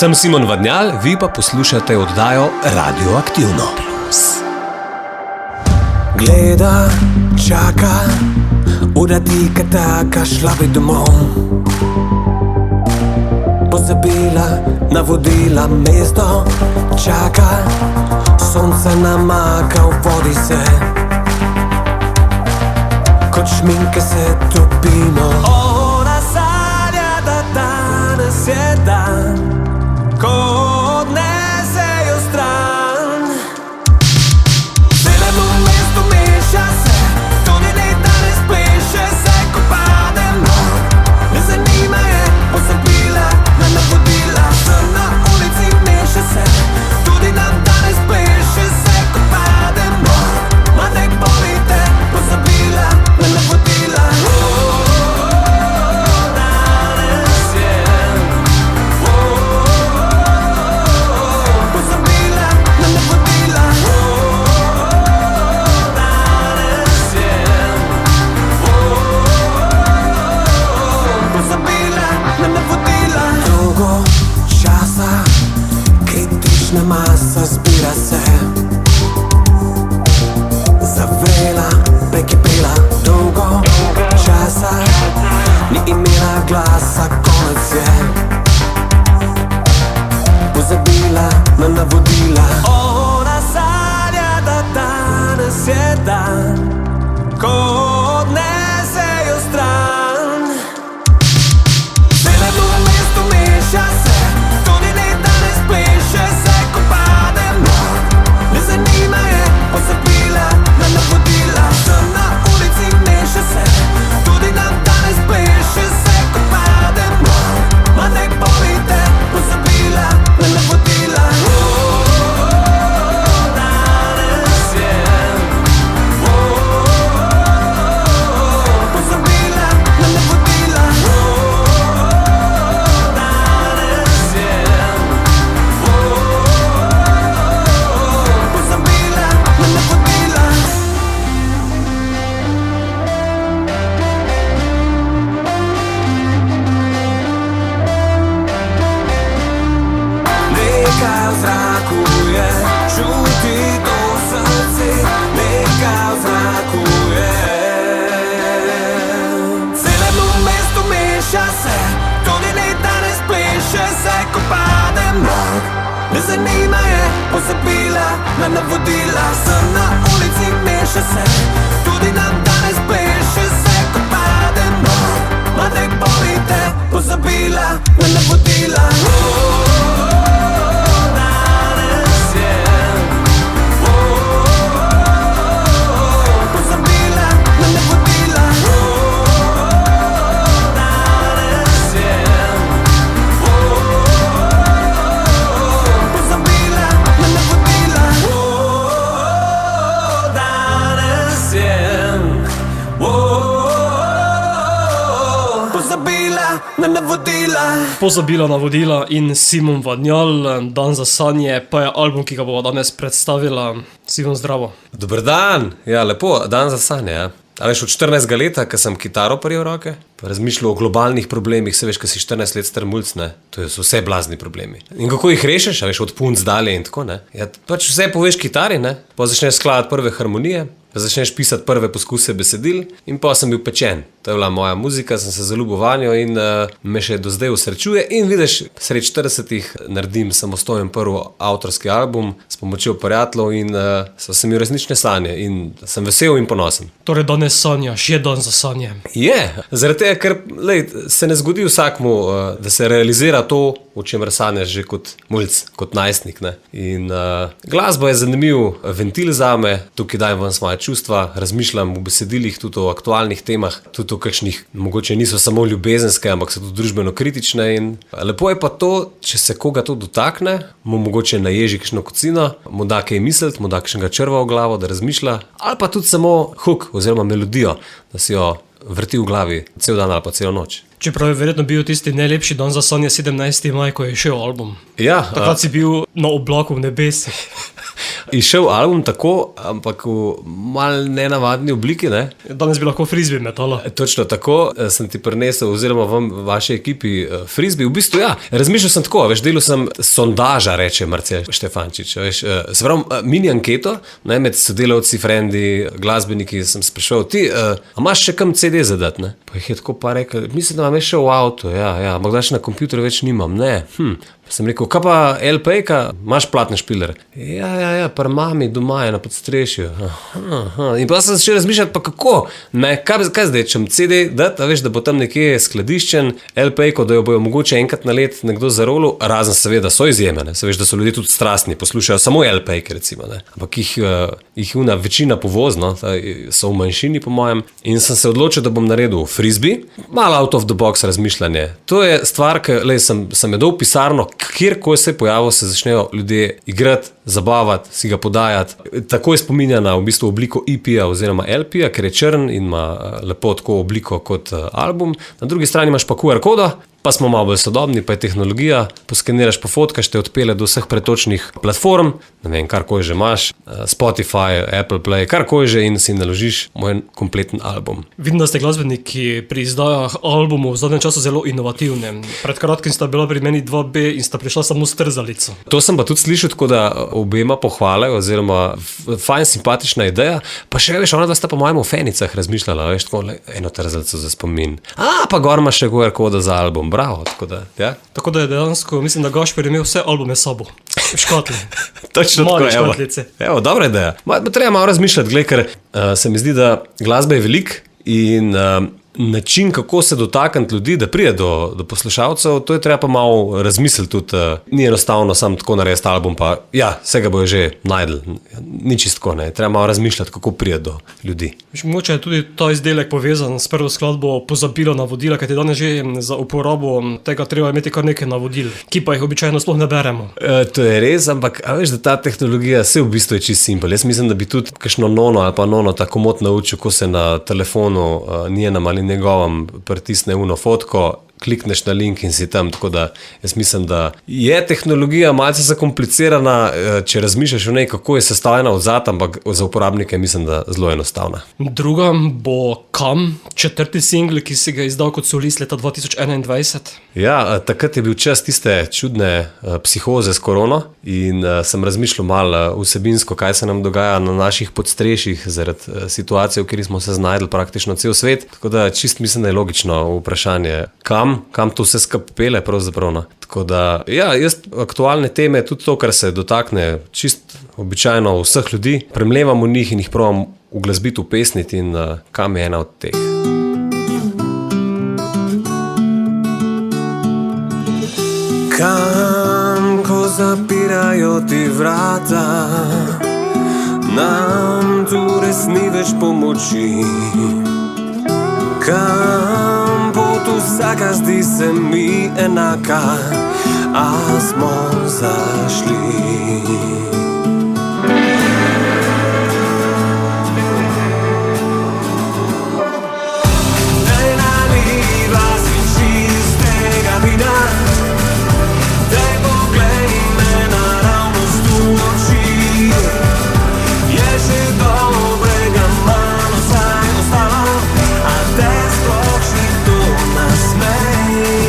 Sem Simon Vadnjal, vi pa poslušate oddajo Radioaktivno. Gleda, čaka, ura tika taka, šla bi domov. Pozabila, navodila, mesto čaka, sonce namaka, v vodi se, kot šminke se topimo. Ona sanja, da danes je dan, ko odnesejo stran. Delamo mesto, meša se, tudi ne danes pleše se, ko pademo. Ne zanima je, pozabila na navodila, sem na ulici, meša se, tudi nam danes pleše se, ko pademo. Ma ne bolite, pozabila na navodila. Kritična masa zbira se, zavrela, prekipela, dolgo časa, ni imela glasa, konec je, pozabila na navodila. Ona sanja, da danes je dan, ko odnesejo stran. Delamo mesto, meša se, tudi ne danes pleše se, ko pademo. Ne zanima je, pozabila na navodila, sem na ulici, meša se, tudi nam danes pleše se, ko pademo. Ma ne bolite, pozabila na navodila. Danes je, pozabila na navodila. Nekaj v zraku je, čuti to srce, nekaj v zraku je. Celemu mestu meša se, tudi ne danes pleše se, ko pademo. Ne zanima je, pozabila na navodila, sem na ulici, meša se, tudi nam danes pleše se, ko pademo. Ma ne bolite, pozabila na navodila. Pozabila navodila in Simon Vadnjal, Dan za sanje, pa je album, ki ga bova danes predstavila. Simon, zdravo. Dober dan, ja, lepo, Dan za sanje, ja. A veš, od 14 leta, ko sem kitaro prijel v roke, pa razmišljal o globalnih problemih, se veš, ko si 14 let star mulc, ne, to so vse blazni problemi. In kako jih rešiš, a veš, od punc dalje in tako, ne. Ja, pač vse poveš kitari, ne, pa začneš skladati prve harmonije, pa začneš pisati prve poskuse besedil in pa sem bil pečen. To je bila moja muzika, sem se zaljubil vanjo in me še do zdaj usrečuje. In vidiš, sredi 40-ih naredim samostojen prvi avtorski album s pomočjo prijateljev in so se mi resnične sanje in sem vesel in ponosen. Torej danes sanjaš, je dan za sanje. Je, zaradi tega, ker se ne zgodi vsakmu, da se realizira to, o čemer sanjaš že kot mulc, kot najstnik, ne. In glasba je zanimiv ventil zame, tukaj dajem ven svoje čustva, razmišljam v besedilih tudi o aktualnih temah, tudi o kakšnih, mogoče niso samo ljubezenske, ampak so tudi družbeno kritične in lepo je pa to, če se koga to dotakne, mu mogoče naježi kakšno kocino, mu da kaj misliti, mu da kakšnega črva v glavo, da razmišlja, ali pa tudi samo hook oziroma melodijo, da si jo vrti v glavi cel dan ali pa celo noč. Čeprav je verjetno bil tisti najlepši dan za sanje 17. maj, ko je šel album. Ja. Takrat si bil na oblaku v nebesih. izšel album tako, ampak v mal nenavadni obliki, ne? Danes bi lahko frizbi metala. Točno tako sem ti prinesel, oziroma vam, vaši ekipi, frisbee. V bistvu, ja, razmišljal sem tako, veš, delal sem sondaža, reče Marcel Štefančič, veš, se pravi, mini anketo, ne, med sodelavci, frendi, glasbeniki, sem sprašal, ti, a imaš še kam CD zadat, ne? Pa jih je tako pa rekel, mislim, da imam še v avtu, ja, ampak daš na kompjuterju več nimam, ne, Pa sem rekel, kaj pa LP-ka, imaš platne špiler? Ja, pri mami doma je na podstrešju. In pa sem še razmišljati, pa kako, ne, kaj zdaj, če CD dati, a veš, da bo tam nekje skladiščen, LP-ko, da jo bojo mogoče enkrat na let nekdo zarolil, razen seveda so izjeme, ne, se veš, da so ljudje tudi strastni, poslušajo samo LP-ke recimo, ne, ampak jih una večina povozno, so v manjšini po mojem, in sem se odločil, da bom naredil frisbee, malo out of the box razmišljanje. To je stvar, sem je dal v pisarno, kjerkoli se je pojavil, se začnejo ljudje igrati, zabavati, si ga podajati. Tako je spominja na v bistvu obliko EP-ja oziroma LP-ja, ker je črn in ima lepo tako obliko kot album. Na drugi strani imaš pa QR kodo, pa smo malo bolj sodobni, pa je tehnologija, poskeniraš, pofotkaš, te odpelje do vseh pretočnih platform, ne vem, karkoli že imaš, Spotify, Apple Play, karkoli že in si naložiš moj kompleten album. Vidim, da ste glasbeniki pri izdajah albumov v zadnjem času zelo inovativni. Pred kratkim sta bila pri meni 2B in sta prišla samo s trzalico. To sem pa tudi slišal, tako da obema pohvale, oziroma fajn, simpatična ideja, pa še veš, ona dva sta po mojem v Fenicah razmišljala, veš, tako eno trzalico za spomin. Pa gor imaš še QR kodo za album. Bravo, tako da, ja. Tako da je dejansko, mislim, da Gašper je imel vse albume s sabo. V škatli. Točno tako, evo, dobra ideja. Treba malo razmišljati, gled, ker se mi zdi, da glasbe je veliko in način, kako se dotakniti ljudi, da pride do poslušalcev, to je treba pa malo razmisliti tudi. Ni enostavno samo tako narediti album, pa ja, vsega bojo že najdel. Ni čisto tako, ne. Treba malo razmišljati, kako pride do ljudi. Mogoče je tudi ta izdelek povezan s prvo skladbo Pozabilo navodila, kajti danes že za uporabo tega treba imeti kar nekaj navodil, ki pa jih običajno sploh ne beremo. To je res, ampak a veš, da ta tehnologija se v bistvu je čisto simpel. Jaz mislim, da bi tudi kakšno nono ali pa nono tako mot naučil, ko se na telefonu njenem ali njegovem pritisne uno fotko, klikneš na link in si tam, tako da jaz mislim, da je tehnologija malce zakomplicirana, če razmišljaš o njej, kako je sestavljena od zad, ampak za uporabnike mislim, da zelo enostavna. Druga bo Kam, 4. singl, ki si ga izdal kot solist leta 2021. Ja, takrat je bil čas tiste čudne psihoze s korono in sem razmišljal malo vsebinsko, kaj se nam dogaja na naših podstrešjih zaradi situacije, v kateri smo se znajdli praktično cel svet, tako da čist mislim, da je logično vprašanje, kam to vse skupaj pele pravzaprav. Tako da, ja, jaz aktualne teme, tudi to, kar se dotakne čist običajno vseh ljudi, premlevam v njih in jih probam uglasbiti, upesniti in Kam je ena od teh. Kam, ko zapirajo ti vrata, nam tu res ni več pomoči. Kam pot vsaka zdi se mi enaka, a smo zašli. Daj naliva si čistega vina, daj poglej me naravnost v oči. Je že dobrega malo saj ostalo, a te sploh še kdo nasmeji.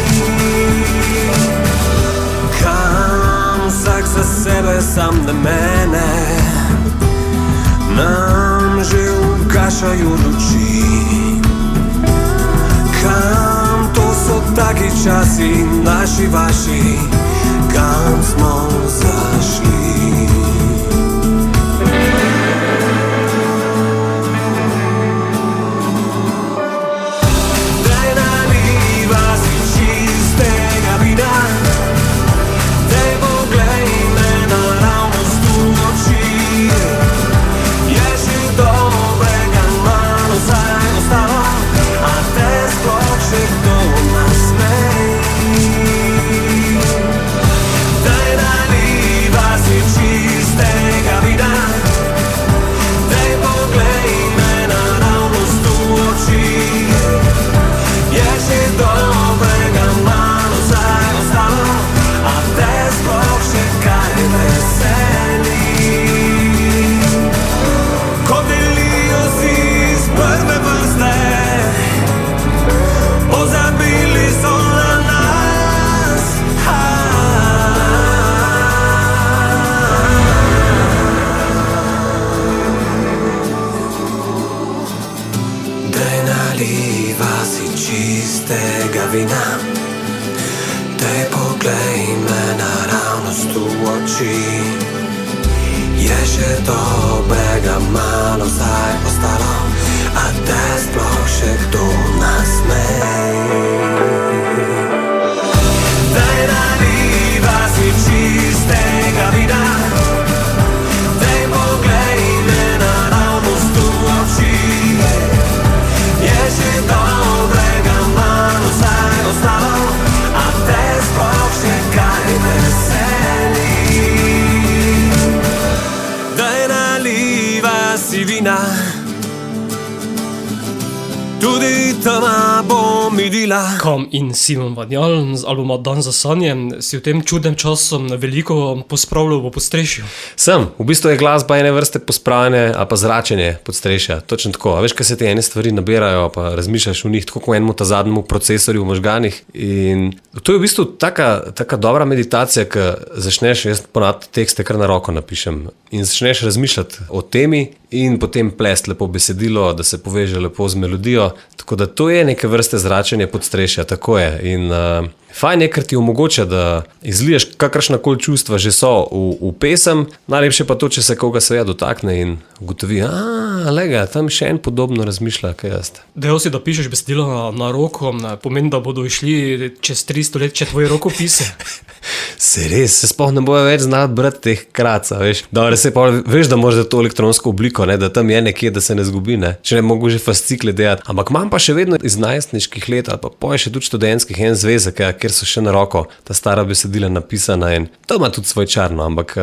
Kam vsak za sebe, sam na mene, nam že ugašajo luči. Kam, to so taki časi, naši, vaši, kam smo zašli. Daj naliva si čistega vina, daj poglej me naravnost v oči. Je že dobrega malo saj ostalo, a te sploh še kdo nasmeji. Daj naliva si vina. Daj poglej me naravnost v oči. Je še dobrega malo zdaj ostalo, a te sploh še kdo nasmej. Daj naliva si čistega vina. Daj poglej me naravnost v oči. Je še dobrega malo zdaj ostalo, a te sploh še kaj veseli. Daj naliva si vina. Tudi tama bo midila. Kam in Simon Vanjal z albuma Dan za sanje si v tem čudnem času veliko pospravljal v podstrešju. Sem, v bistvu je glasba ene vrste pospravljanje ali pa zračenje podstrešja, točno tako. A veš, kaj se te ene stvari nabirajo, pa razmišljaš v njih, tako kot enemu ta zadnjemu procesorju v možganih. In to je v bistvu taka dobra meditacija, ko začneš, jaz ponavadi tekste kar na roko napišem, in začneš razmišljati o temi in potem plest lepo besedilo, da se poveže lepo z melodijo. Tako da to je neke vrste zračenje podstrešja, tako je. In fajn je, ker ti omogoča, da izliješ kakršnakoli čustva že so v pesem, najlepše pa to, če se koga seveda dotakne in ugotovi, lega, tam še en podobno razmišlja, kaj jaz. Dejal si, da pišeš besedilo na roko, pomeni, da bodo išli čez 300 let še tvoji rokopise. Se res, se sploh ne bojo več znati brati teh kraca, veš. Dobre, se pa veš, da moraš za to elektronsko obliko, ne, da tam je nekje, da se ne zgubi, ne. Če ne mogo že fascikle delati. Ampak imam pa še vedno iz najstniških let, ali pa poje še tudi študentskih en zvezek, kjer so še na roko ta stara besedila napisana in to ima tudi svoj čar, no, ampak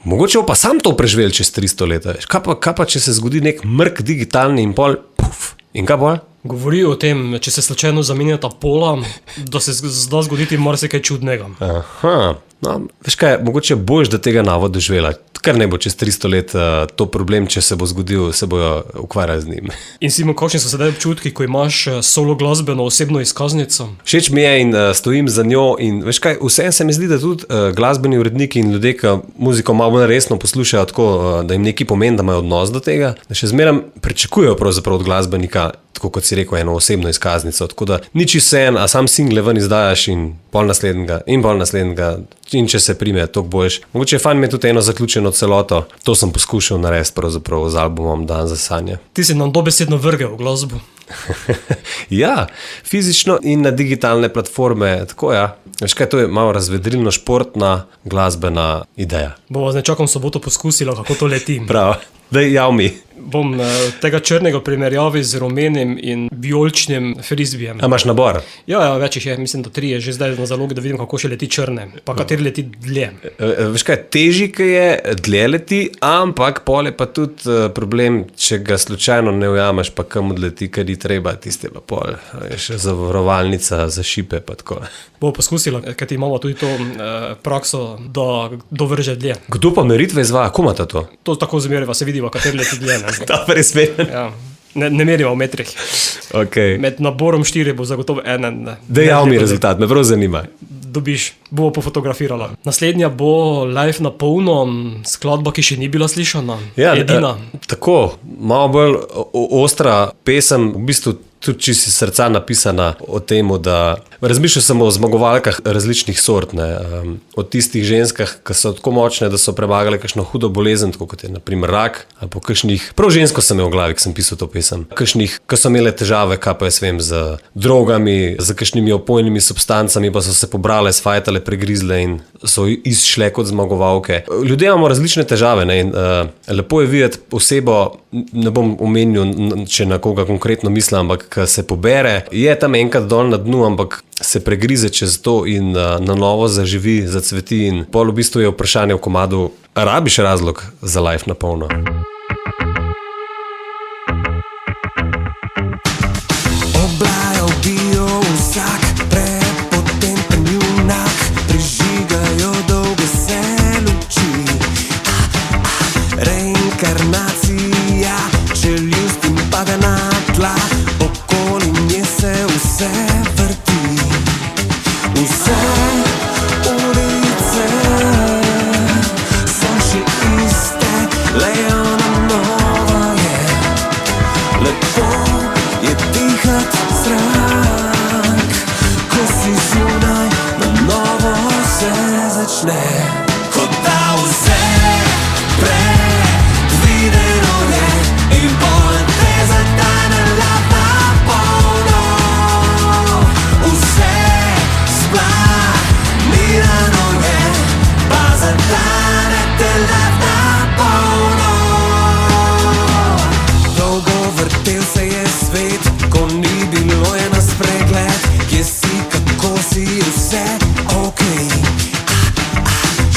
mogoče bo pa sam to preživel čez 300 let, veš. Kaj pa, če se zgodi nek mrk digitalni in pol, puf, in kaj bolj? Govori o tem, če se slučajno zamenjata pola, da se zda zgoditi marsikaj čudnega. Aha, no, veš kaj, mogoče boš, da tega navo doživela. Kar ne bo čez 300 let to problem, če se bo zgodil, se bojo ukvarjali z njim. In Simon, kakšni so sedaj občutki, ko imaš solo glasbeno osebno izkaznico? Všeč mi je in stojim za njo in veš kaj, vsem se mi zdi, da tudi glasbeni uredniki in ljudje, ki muziko malo bolj resno poslušajo tako, da jim nekaj pomeni, da imajo odnos do tega, da še zmeraj pričakujejo pravzaprav od glasbenika, tako kot si rekel, eno osebno izkaznico. Tako da nič vseen, a sam single ven izdajaš in pol naslednjega in če se prime, toliko boljš. Mogoče je fajn imeti tudi eno zaključeno celoto. To sem poskušal narediti pravzaprav z albumom Dan za sanje. Ti si nam dobesedno vrgel v glasbo. Ja, fizično in na digitalne platforme, tako ja. Veš kaj, to je malo razvedrilno športna glasbena ideja. Bova z nečakom soboto poskusila, kako to leti. Prav, daj jav mi. Bom tega črnega primerjavi z rumenim in vijoličnim frizbijem. A imaš nabor? Ja, več jih je, mislim, da 3 je že zdaj na zalogi, da vidim, kako še leti črne, pa kateri leti dlje. Veš kaj, težji, ki je, dlje leti, ampak pol je pa tudi problem, če ga slučajno ne ujameš, pa kam odleti, kar ni treba, tiste pa pol. Je še zavarovalnica za šipe, pa tako. Bo poskusila, ker ti imamo tudi to prakso, da dovrže dlje. Kdo pa meritve izvaja? Ko imata to? To tako zmeriva, se vidiva, kateri leti dlje. Dobar je smeren. Ja. Ne meriva v metrih. Okay. Med naborom 4 bo zagotovo enen. Dejal mi rezultat, me prav zanima. Dobiš, bo pofotografirala. Naslednja bo Live na polno, skladba, ki še ni bila slišana. Ja, edina. Tako, malo bolj ostra pesem, v bistvu tudi čisto iz srca napisana o tem, da razmišljal sem o zmagovalkah različnih sort, ne, o tistih ženskah, ki so tako močne, da so premagale kakšno hudo bolezen, tako kot je na primer rak, ali po kakšnih, prav žensko sem imel v glavi, ko sem pisal to pesem, kakšnih, ki so imele težave, kaj pa jaz vem, z drogami, z kakšnimi opojnimi substancami, pa so se pobrale, sfajtale, pregrizle in so izšle kot zmagovalke. Ljudje imamo različne težave, ne, in lepo je videti osebo, ne bom omenil, če na koga konkretno mislim, ampak ki se pobere, je tam enkrat dol na dnu, ampak se pregrize čez to in na novo zaživi, zacveti in pol v bistvu je vprašanje v komadu, rabiš razlog za Live na polno? Oblajo bijo vsak prepotenten junak, prižigajo dolge se luči. Reinkarnacija, čeljust in pada na tla, okoli nje se vse vrti. Vse ulice so še iste, lejo na novo je. Lepo je dihat zrak, ko začne. Kot da vse predvideno je in poleg te zadane lata polno. Vse splanirano je, pa zadane te lata polno. Dolgo vrtel se je svet, ko ni bilo je na spregled. Kje si, kako si, vse okej.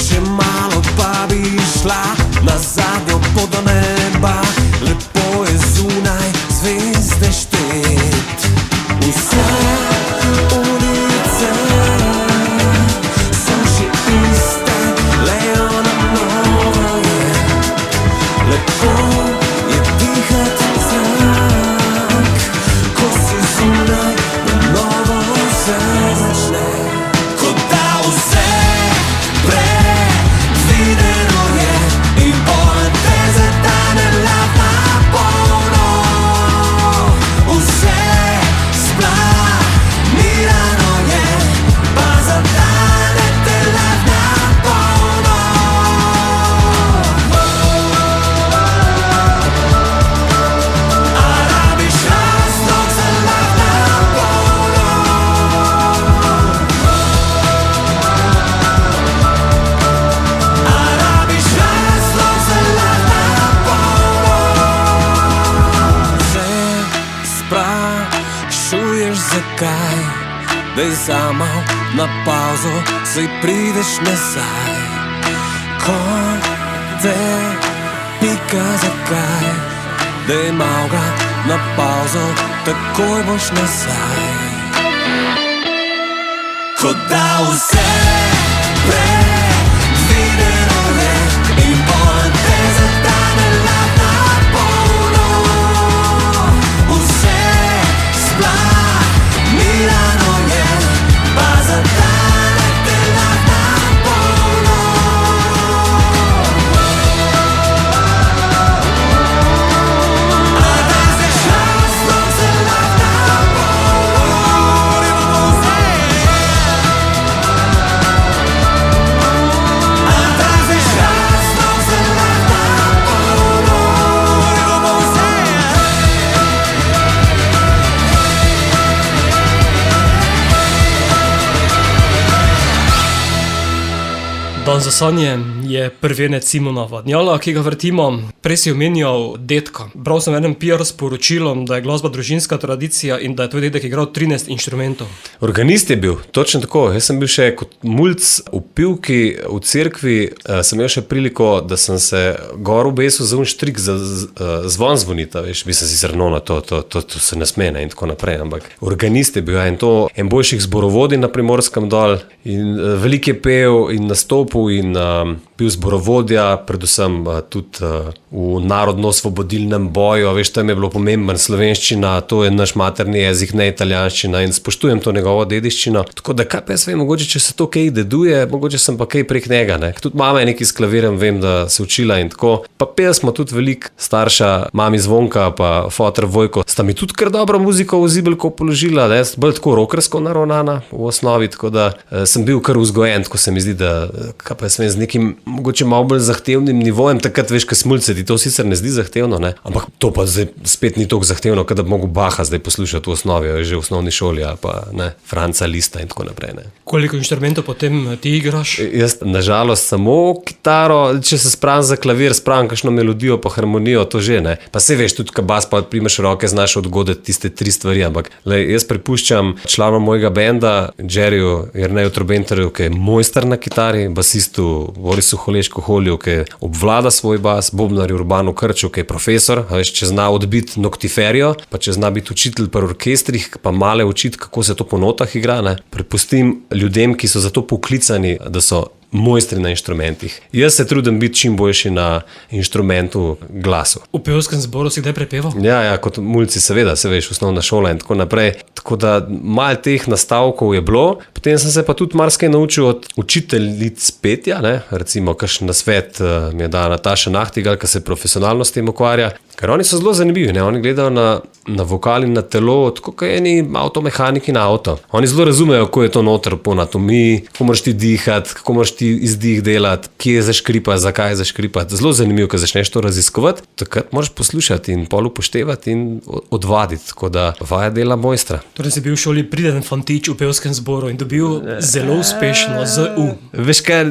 Še malo pa bi šla na zadnjo pot do neba. Lepo je zunaj zvezde štet. Vse ulice so še iste, le ona nova je. Lepo je dihati zrak, ko si zunaj, na novo vse začne. Kot da vse predvideno je in poleg te zadane lata polno. Vse splanirano je, pa zadane te lata polno. A rabiš razlog za lata polno. A rabiš razlog za lata polno. Se sprašuješ zakaj, daj sama na pauzo, saj prideš nazaj. Ko te pika zakaj, daj malga na pauzo, takoj boš nazaj. Kot da vse predvideno je in poleg te zadane lata polno. Vse splanirano je, pa zadane te lata polno. A daj se razlog za lata polno. A daj se razlog za lata polno. Dan za sanje je prvenec Simona Vadnjala, ki ga vrtimo. Prej si omenjal dedka. Bral sem v enem PR sporočilu, da je glasba družinska tradicija in da je tvoj dedek igral 13 inštrumentov. Organist je bil, točno tako. Jaz sem bil še kot mulc v pivki, v cerkvi, sem imel še priliko, da sem se gor obesil za un štrik, za zvon zvonita, veš, bi se sicer na to se ne sme, ne, in tako naprej, ampak organist je bil, ja, in to en boljših zborovodij na Primorskem dol in veliko je pel in nastopil in bil zborovodja, predvsem tudi v narodno-osvobodilnem boju, veš, tam je bilo pomemben slovenščina, to je naš materni jezik, ne italijanščina in spoštujem to njegovo dediščino. Tako da kaj pa jaz vem, mogoče če se to kaj deduje, mogoče sem pa kaj prek njega, ne. Tudi mama je nekaj s klavirjem, vem, da se učila in tako. Pa pel smo tudi veliko, starša, mami Zvonka pa foter Vojko, sta mi tudi kar dobro muziko v zibelko položila, ne, bolj tako rockersko naravnana v osnovi, tako da sem bil kar vzgojen, tako se mi zdi, da kaj pa jaz vem, z nekim mogoče malo bolj zahtevnim nivojem, takrat veš, kaj smulce, ti to sicer ne zdi zahtevno, ne, ampak to pa zdaj spet ni toliko zahtevno, kada bi mogel Baha zdaj poslušati v osnovi, že v osnovni šoli ali pa ne, Franca Lista in tako naprej, ne. Koliko inštrumentov potem ti igraš? Jaz nažalost samo kitaro, če se spravim za klavir, spravim kakšno melodijo pa harmonijo, to že, ne. Pa se veš, tudi bas pa primeš roke, znaš odgoditi tiste 3 stvari, ampak lej, jaz prepuščam članom mojega benda, Jerryju Jerneju Trobenterju, ki je mojster na kitari, basistu Borisu Holeško Holju, ki obvlada svoj bas, bobnarju Urbanu Krču, ki je profesor, a veš, če zna odbiti noktiferijo, pa če zna biti učitelj pri orkestrih, pa male učiti, kako se to po notah igra, ne. Prepustim ljudem, ki so za to poklicani, da so mojstri na inštrumentih. Jaz se trudim biti čim boljši na inštrumentu glasu. V pevskem zboru si kdaj prepeval? Ja, kot mulci seveda, se veš, osnovna šola in tako naprej. Tako da malo teh nastavkov je bilo, potem Potem sem se pa tudi marsikaj naučil od učiteljic petja, ne? Recimo, kakšen nasvet mi je dala Nataša Nahtigal, ki se profesionalno s tem ukvarja. Ker oni so zelo zanimivi, ne? Oni gledajo na vokal in na telo, tako kot eni avtomehaniki na avto. Oni zelo razumejo, kako je to noter po anatomiji, kako moraš ti dihati, kako moraš ti izdih delati, kje zaškripa, zakaj zaškripati. Zelo zanimivo, ko začneš to raziskovati, takrat moraš poslušati in pol upoštevati in odvaditi, tako da vaja dela mojstra. Torej si bil v šoli priden fantič v pevskem zboru in dobil zelo uspešno ZU. Veš kaj,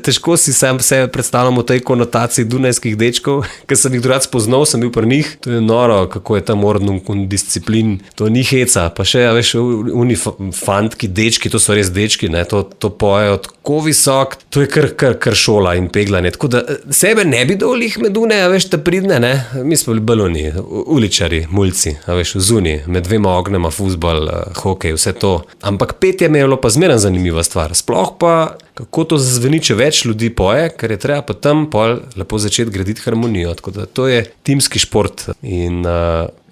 težko si sam sebe predstavljam v tej konotaciji dunajskih dečkov, ker sem jih drugače spoznal, sem bil pri njih. To je noro, kako je tam ordnung in disciplin. To ni heca, pa še, veš, oni fantki, dečki, to so res dečki, ne, to pojejo tako visok, to je kar šola in peglanje. Tako da sebe ne bi dol jih med une, veš, te pridne, ne. Mi smo bili baloni, uličari, mulci, veš, zuni, med dvema ognema, fuzbol, hokej, vse to. Ampak petje mi je bilo pa zmeraj zanimiva stvar. Sploh pa, kako to zazveni, če več ljudi poje, ker je treba pa tam pol lepo začeti graditi harmonijo. Tako da to je timski šport in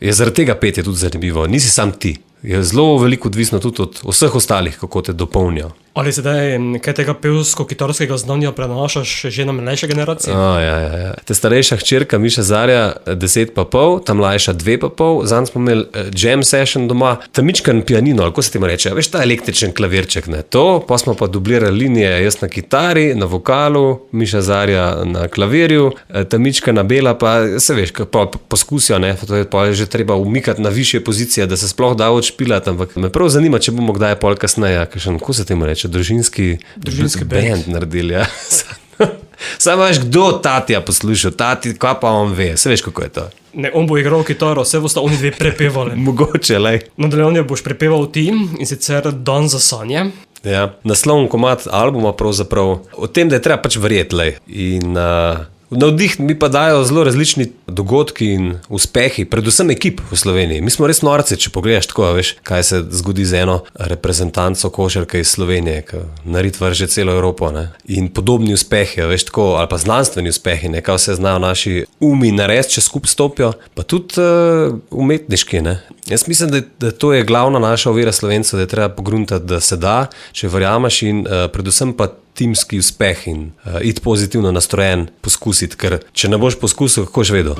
je zaradi tega petje tudi zanimivo. Nisi sam ti. Je zelo veliko odvisno tudi od vseh ostalih, kako te dopolnijo. Ali sedaj kaj tega pevsko-kitarskega znanja prenašaš že na mlajše generacije? Ja. Te starejša hčerka Miša Zarja, 10,5, ta mlajša 2,5, zanj smo imeli jam session doma, tamičkan pianino, ali kako se temu reče, veš, ta električen klavirček, ne, to, pa smo pa dublirali linije, jaz na kitari, na vokalu, Miša Zarja na klavirju, tamička na bela, pa se veš, pa poskusijo, ne, to je pa že treba umikati na višje pozicije, da se sploh da odšpilati, ampak me prav zanima, če bomo kdaj pol kasneje, kakšen, kako se temu reče, družinski band naredili, ja. Samo veš, kdo Tatija poslušal, Tati, kaj pa on ve, se veš, kako je to. Ne, on bo igral kitaro, vse bosta oni dve prepevali. Mogoče, lej. Nadaljevanje boš prepeval ti in sicer Dan za sanje. Ja, naslovni komad albuma pravzaprav o tem, da je treba pač verjeti, lej. In navdih mi pa dajo zelo različni dogodki in uspehi, predvsem ekip v Sloveniji. Mi smo res norci, če pogledaš tako, veš, kaj se zgodi z eno reprezentanco košarke iz Slovenije, ki narit vrže celo Evropo, ne. In podobni uspehi, veš, tako, ali pa znanstveni uspehi, ne, kaj vse znajo naši umi narediti, če skupaj stopijo, pa tudi umetniški, ne. Jaz mislim, da to je glavna naša ovira Slovencev, da je treba pogruntati, da se da, če verjameš in predvsem pa timski uspeh in iti pozitivno nastrojen poskusiti, ker če ne boš poskusil, kako boš vedel?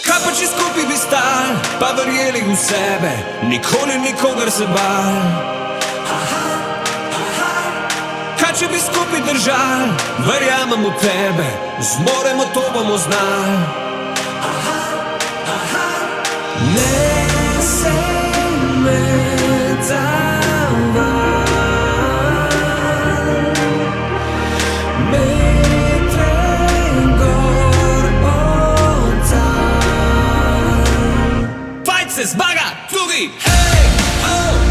Kaj pa če skupaj bi stal, pa verjeli v sebe, nikoli nikogar se bal. Kaj če bi skupaj držal, verjamem v tebe, zmoremo, to bomo znali. Ne se me zavaj, metre gor oddal. Fajt se zmaga tudi, hej,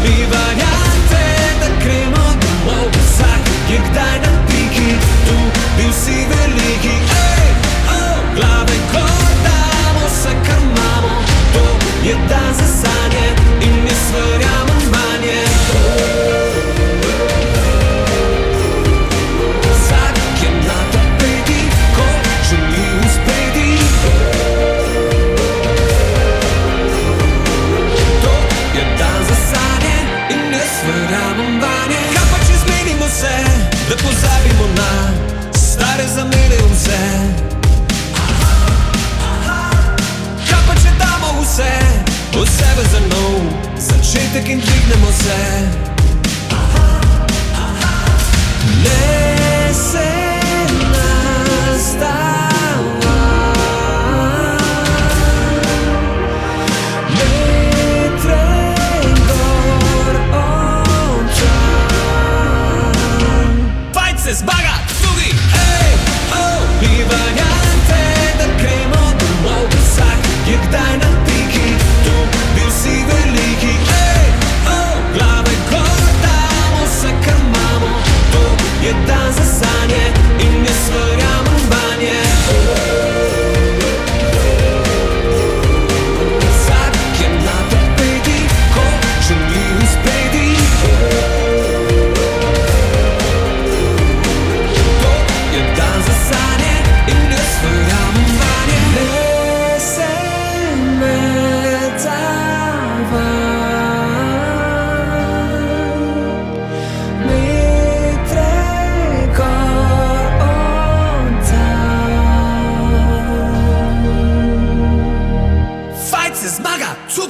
mi variante, da gremo domov, vsak je kdaj na piki, tu bil si veliki, hej, glave gor damo, vse kar imamo, to je dan za sanje in jaz verjamem vanje. Vsak je na tapeti, ko želi uspeti. To je dan za sanje in jaz verjamem vanje. Kaj pa če zmenimo se, da pozabimo na stare zamere vse. Vse, od sebe za nov začetek in dvignemo se. Ne se nastavaj, metre gor oddal. Fajt se zmaga tudi, hej, mi variante, da gremo domov, vsak je kdaj na piki, tu bil si veliki, ej, glave gor damo, vse kar imamo, to je dan za sanje.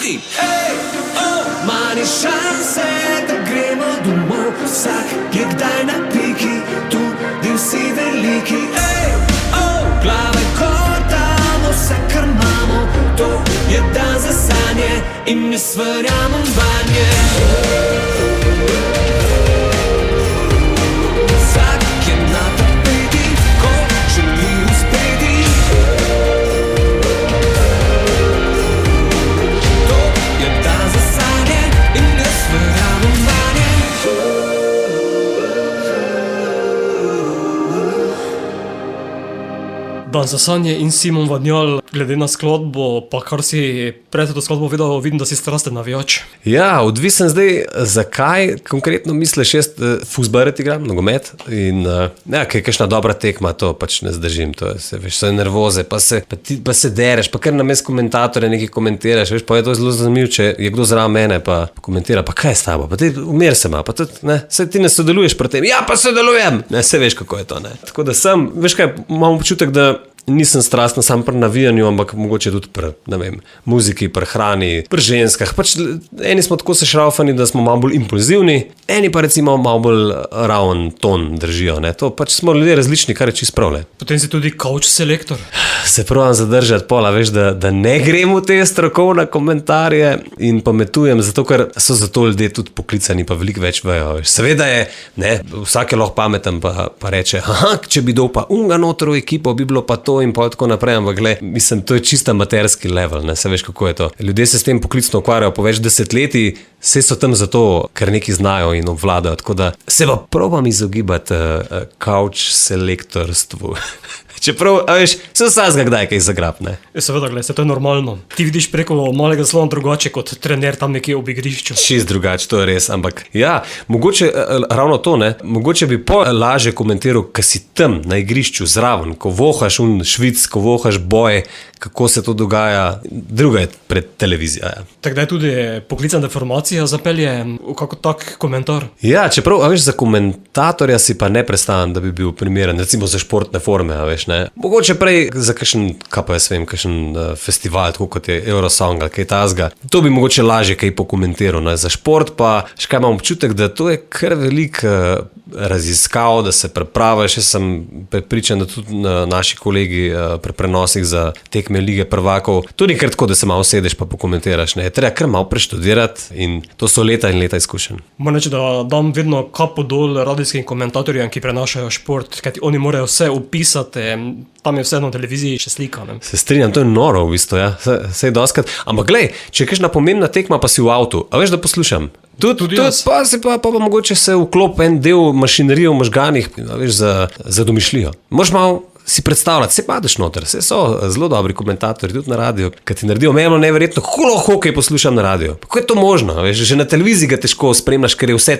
peti. Ej, manj šanse, da gremo domov. Vsak je kdaj na piki, tudi vsi veliki. Ej, glave kotamo, vse kar imamo. To je dan za sanje in jaz verjamem vanje. Vsak je na tapeti, ko želi uspeti. To je dan za sanje in jaz verjamem vanje. Dan za sanje in Simon Vadnjal, glede na skladbo, pa kar si pred to skladbo videl, vidim, da si strasten navijač. Ja, odvisen zdaj, zakaj konkretno misliš, jaz fuzbaret igram, nogomet in ja, kaj je kakšna dobra tekma, to pač ne zdržim, to je, veš, so nervoze, pa se dereš, pa kar namesto komentatorja nekaj komentiraš, veš, pa je to zelo zanimivo, če je kdo zraven mene, pa komentira, pa kaj je s tabo, pa ti umir se ima, pa tudi, ne, saj ti ne sodeluješ pri tem, ja, pa sodelujem, ne, saj veš, kako je to, ne. Tako da sem, veš kaj, imam občutek, da nisem strasten sam pri navijanju, ampak mogoče tudi pri, ne vem, muziki, pri hrani, pri ženskah. Pač eni smo tako sešraufani, da smo malo bolj impulzivni, eni pa recimo malo bolj raven ton držijo, ne. To pač smo ljudje različni, kar je čisto prav, ne. Potem si tudi coach selektor. Se pravim zadržati pola, veš, da ne grem v te strokovne komentarje in pametujem, zato ker so zato ljudje tudi poklicani, pa veliko več vejo, veš. Seveda je, ne, vsak je lahko pameten, pa reče, aha, če bi dal pa unga noter v ekipo, bi bilo pa to in pa tako naprej, ampak gled, mislim, to je čista amaterski level, ne, se veš, kako je to. Ljudje se s tem poklicno ukvarjajo po več desetletij, vse so tam zato, ker nekaj znajo in obvladajo, tako da se pa probam izogibati couch selektorstvu. Čeprav, a veš, se vsazga kdaj kaj zagrab, ne? Seveda, gled, to je normalno. Ti vidiš preko malega slona drugače kot trener tam nekje ob igrišču. Čist drugače, to je res, ampak ja, mogoče ravno to, ne, mogoče bi lažje komentiral, ko si tam na igrišču zraven, ko vohaš švic, ko vohaš boje, kako se to dogaja, druga je pred televizijo. Ja. Tako da je tudi poklicna deformacija zapelje v kako tak komentar. Ja, čeprav, a veš, za komentatorja si pa ne predstavljam, da bi bil primeren, recimo za športne forme, a veš, ne. Mogoče prej za kakšen, kaj pa jaz vem, kakšen festival, tako kot je Eurosong ali kaj tazga, to bi mogoče lažje kaj pokomentiral, ne. Za šport pa, še kaj imam občutek, da to je kar velik raziskav, da se prepravaš, jaz sem prepričan, da tudi naši kolegi pri prenosih za tekme Lige prvakov, tudi kar tako, da se malo sedeš pa pokomentiraš, ne, je treba kar malo preštudirati in to so leta in leta izkušenj. Moram reči, da dam vedno kapo dol radijskim komentatorjem, ki prenašajo šport, kajti oni morajo vse opisati, tam je vse na televiziji še slika, ne. Se strinjam, to je noro v bistvu, ja, sej doskrat, ampak glej, če je kakšna pomembna tekma, pa si v avtu, a veš, da poslušam. Tudi pa si pa mogoče se vklop en del mašinerije v možganih, veš, za domišljijo. Moš malo si predstavljati, se padeš noter, se so zelo dobri komentatorji, tudi na radiju, ki ti naredijo meni neverjetno, hokej poslušam na radiju. Kako je to možno? Veš, že na televiziji ga težko spremljaš, ker je vse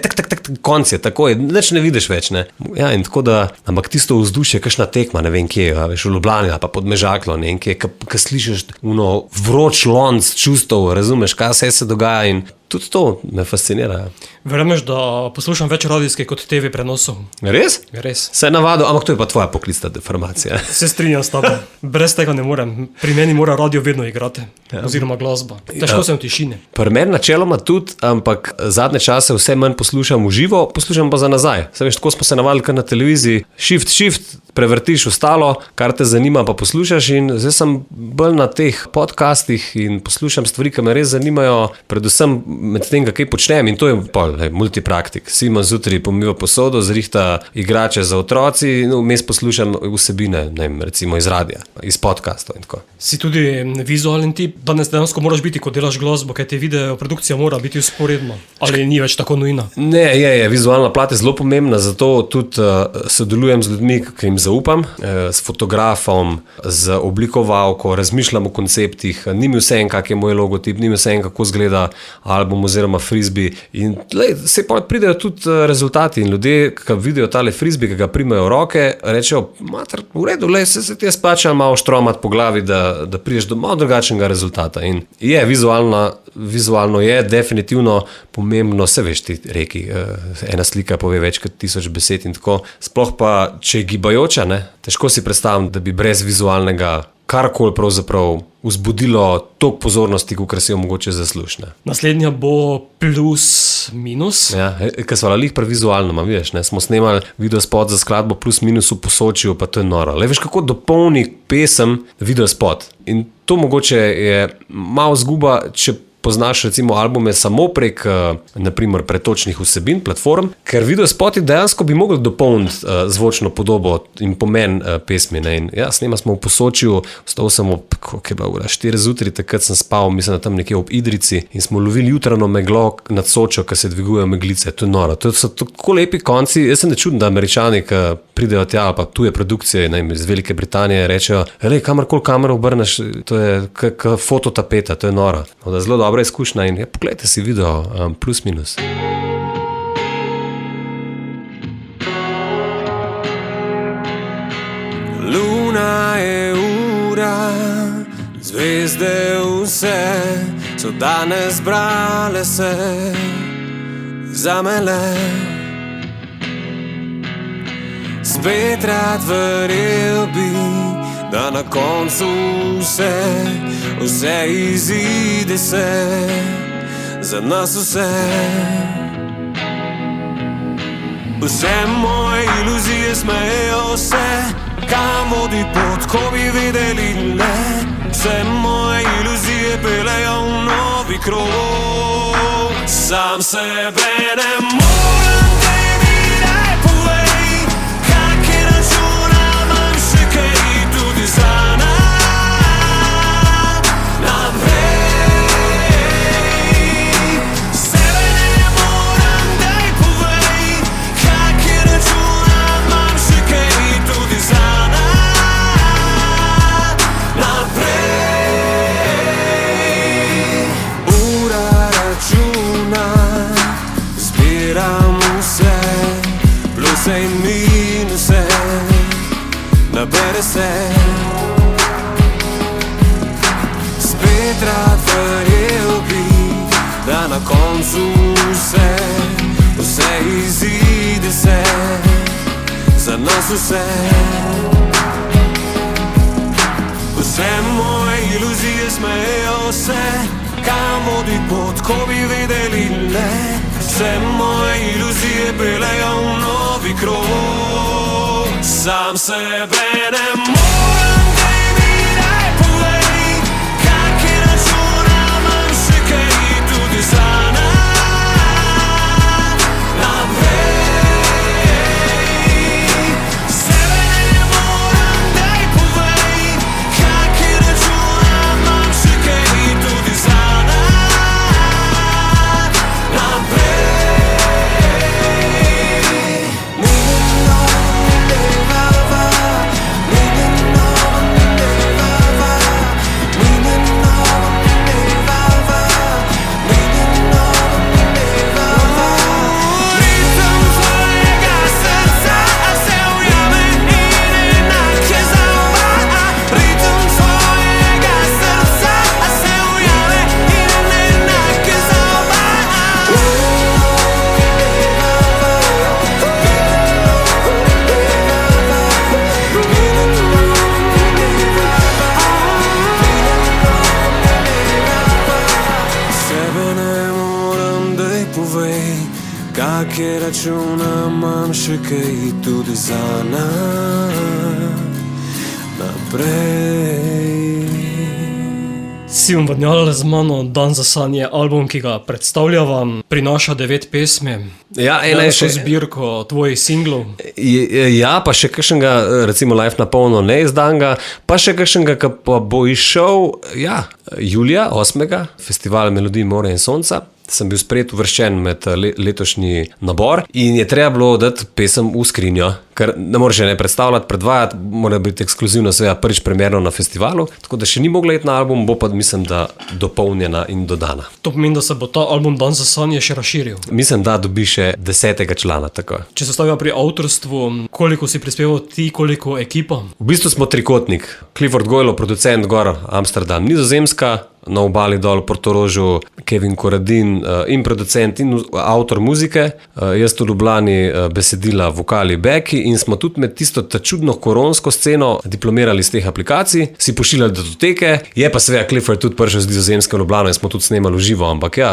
konc je, tako je, nič ne vidiš več, ne. Ja, in tako da, ampak tisto vzdušje, kakšna tekma, ne vem kje, veš, v Ljubljani, pa pod Mežaklo, ne vem kje, ko slišiš vroč lonc čustev, razumeš, kaj vse se dogaja in tudi to me fascinira. Verjameš, da poslušam več radijskih kot TV prenosov. Res? Res. Se je navadil, ampak to je pa tvoja poklicna deformacija. Se strinjam s tabo. Brez tega ne morem. Pri meni mora radio vedno igrati. Oziroma glasba. Težko sem v tišini. Pri meni načeloma tudi, ampak zadnje čase vse manj poslušam v živo, poslušam pa za nazaj. Se veš, tako smo se navadili kar na televiziji. Shift, prevrtiš ostalo, kar te zanima, pa poslušaš in zdaj sem bolj na teh podcastih in poslušam stvari, ki me res zanimajo, predvsem med tem, kaj počnem in to je pol, multipraktik. Simon zjutraj pomiva posodo, zrihta igrače za otroci in vmes poslušam vsebine, ne vem, recimo iz radija, iz podcastov in tako. Si tudi vizualen tip, danes dejansko moraš biti, ko delaš glasbo, kaj te video produkcija mora biti usporedna, ali ni več tako nujna? Ne, je, vizualna plat je zelo pomembna, zato tudi sodelujem z ljudmi, ki jim zaupam, s fotografom, z oblikovalko, razmišljam o konceptih, ni mi vseeno, kak je moj logotip, ni mi vseeno, kako izgleda album oziroma frisbee in se pa pridejo tudi rezultati in ljudje, ki vidijo tale frisbee, ki ga primajo v roke, rečejo, mater, v redu, se ti je splača malo štromat po glavi, da prideš do malo drugačnega rezultata in je, vizualno je definitivno pomembno, se veš ti reki, ena slika pove več kot 1000 besed in tako, sploh pa, če je gibajoča, ne, težko si predstavljam, da bi brez vizualnega karkoli pravzaprav vzbudilo toliko pozornosti, kot si jo mogoče zasluži. Naslednja bo plus minus. Ja, ker smo lih pri vizualnem, vidiš, ne? Smo snemali videospot za skladbo plus minus v Posočju, pa to je noro. Le veš, kako dopolni pesem videospot. In to mogoče je malo zguba, če poznaš recimo albume samo prek naprimer pretočnih vsebin, platform, ker videospoti dejansko bi mogli dopolniti zvočno podobo in pomen pesmi. Ne? In ja, snema smo v Posočju, vstal sem ob, koliko je bila ura, 4 zjutraj, takrat sem spal, mislim, da tam nekje ob Idrici in smo lovili jutrano meglo nad Sočo, ker se dvigujejo meglice, to je noro. To so tako lepi konci, jaz sem ne čuden, da Američani, ki pridejo tja, pa tuje produkcije, ne, iz Velike Britanije, rečejo, kamorkoli kamero obrneš, to je fototapeta, to je noro. No, da zelo dobra izkušnja in poglejte si video plus minus. Luna je ura, zvezde vse so danes brale se za mele. Spet rad verjel bi, da na koncu vse izide se za nas vse. Vse moje iluzije smejo se, kam vodi pot, ko bi vedeli le. Vse moje iluzije pelejo v novi krog. Sam sebe ne morem, baby, daj povej, kak je računa, imam še kaj tudi za in minuse, nabere se. Spet rad verjel bi, da na koncu vse izide se za nas vse. Vse moje iluzije smejo se, kam vodi pot, ko bi vedeli le. Vse moje iluzije pelejo v novi krog. Sam sebe ne morem, baby, daj povej, kak je računa, imam še kaj tudi za kake računa, imam še kaj tudi za naprej. Simon Vodnjak z mano, Dan za sanje, album, ki ga predstavljava, prinaša 9 pesmi. Ja, ena je še zbirko tvojih singlov. Ja, pa še kakšnega, recimo Life na polno neizdanga, pa še kakšnega, ki pa bo išel, ja, julija 8. Festival Melodij Morja in Sonca. Sem bil sprejet uvrščen med letošnji nabor in je treba bilo dati pesem v skrinjo, ker ne moreš ne predstavljati, predvajati, mora biti ekskluzivno seveda prvič premierno na festivalu, tako da še ni mogla iti na album, bo pa mislim, da dopolnjena in dodana. To pomeni, da se bo ta album Dan za sanje še razširil? Mislim, da dobi še 10. člana, tako. Če se stavlja pri avtorstvu, koliko si prispeval ti, koliko ekipa? V bistvu smo trikotnik. Clifford Goyle, producent, gor Amsterdam, Nizozemska, na obali dol v Portorožu, Kevin Koradin in producent in avtor muzike, jaz v Ljubljani besedila, vokali, backi in smo tudi med tisto ta čudno koronsko sceno diplomirali iz teh aplikacij, si pošiljali datoteke, je pa seveda Clifford tudi prišel z Nizozemske v Ljubljano in smo tudi snemali v živo, ampak ja,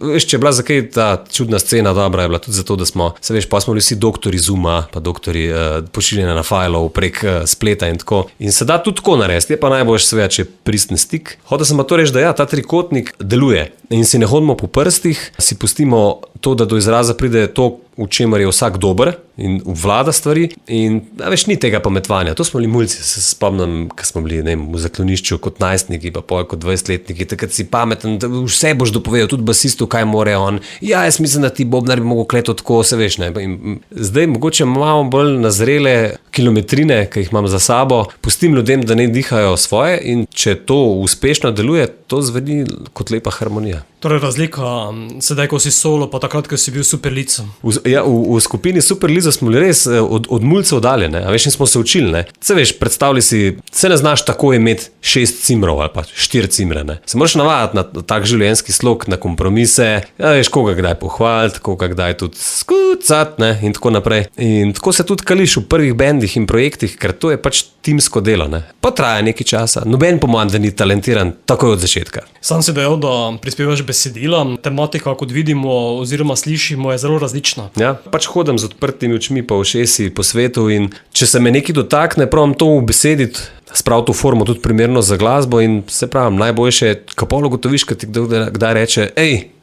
veš, če je bila zakaj ta čudna scena dobra, je bila tudi zato, da smo, se veš, pa smo bili vsi doktori Zooma, pa doktori pošiljanja na fajlov prek spleta in tako. In se da tudi tako narediti, je pa najboljše seveda, če je pristen stik. Hotel sem pa to reči, da ja, ta trikotnik deluje in si ne hodimo po prstih, si pustimo to, da do izraza pride to, v čemer je vsak dober in obvlada stvari in veš, ni tega pametvanja. To smo bili mulci, se spomnim, ko smo bili, ne vem, v zaklonišču kot najstniki, pa pol kot 20-letniki, takrat si pameten, da vse boš dopovedal, tudi basistu, kaj more on. Ja, jaz mislim, da ti bobnar bi mogel kleto tako, se veš, ne. In zdaj mogoče malo bolj nazrele kilometrine, ki jih imam za sabo, pustim ljudem, da ne dihajo svoje in če to uspešno deluje, to zveni kot lepa harmonija. Torej razlika sedaj, ko si solo, pa takrat, ko si bil Superlico. V skupini Superlizo smo bili res od mulcev dalje, ne? A veš, in smo se učili, ne? Se veš, predstavljaj si, se ne znaš tako imeti 6 cimrov ali pa 4 cimre, ne? Se moraš navajati na tak življenjski slog, na kompromise, ja, veš, koga kdaj pohvaliti, koga kdaj tudi skucat, ne? In tako naprej. In tako se tudi kališ v prvih bendih in projektih, ker to je pač timsko delo, ne? Pa traja nekaj časa, noben po mojem, da ni talentiran takoj od začetka. Sam si dejal, da prispevaš besedila, tematika, kot vidimo oziroma slišimo, je zelo različna. Ja, pač hodim z odprtimi očmi pa ušesi po svetu in če se me nekaj dotakne, pravim to ubesediti, spraviti v formo tudi primerno za glasbo in se pravim, najboljše je, ko pol ugotoviš, ko ti kdaj reče,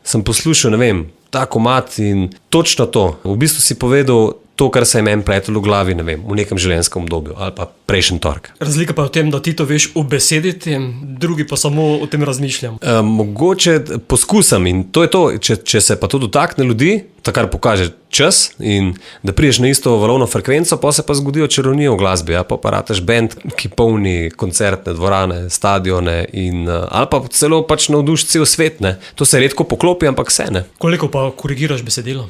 sem poslušal, ne vem, ta komad in točno to. V bistvu si povedal to, kar se je meni pletlo v glavi, ne vem, v nekem življenjskem obdobju ali pa prejšnji torek. Razlika pa je v tem, da ti to veš ubesediti, drugi pa samo o tem razmišljam. Mogoče poskusam in to je to, če se pa to dotakne ljudi, to kar pokaže čas in da priješ na isto valovno frekvenco, pa se pa zgodijo čarovnije v glasbi, ja, pa rataš bend, ki polni koncertne dvorane, stadione in ali pa celo pač navduši cel svet, ne. To se redko poklopi, ampak se, ne. Koliko pa korigiraš besedilo?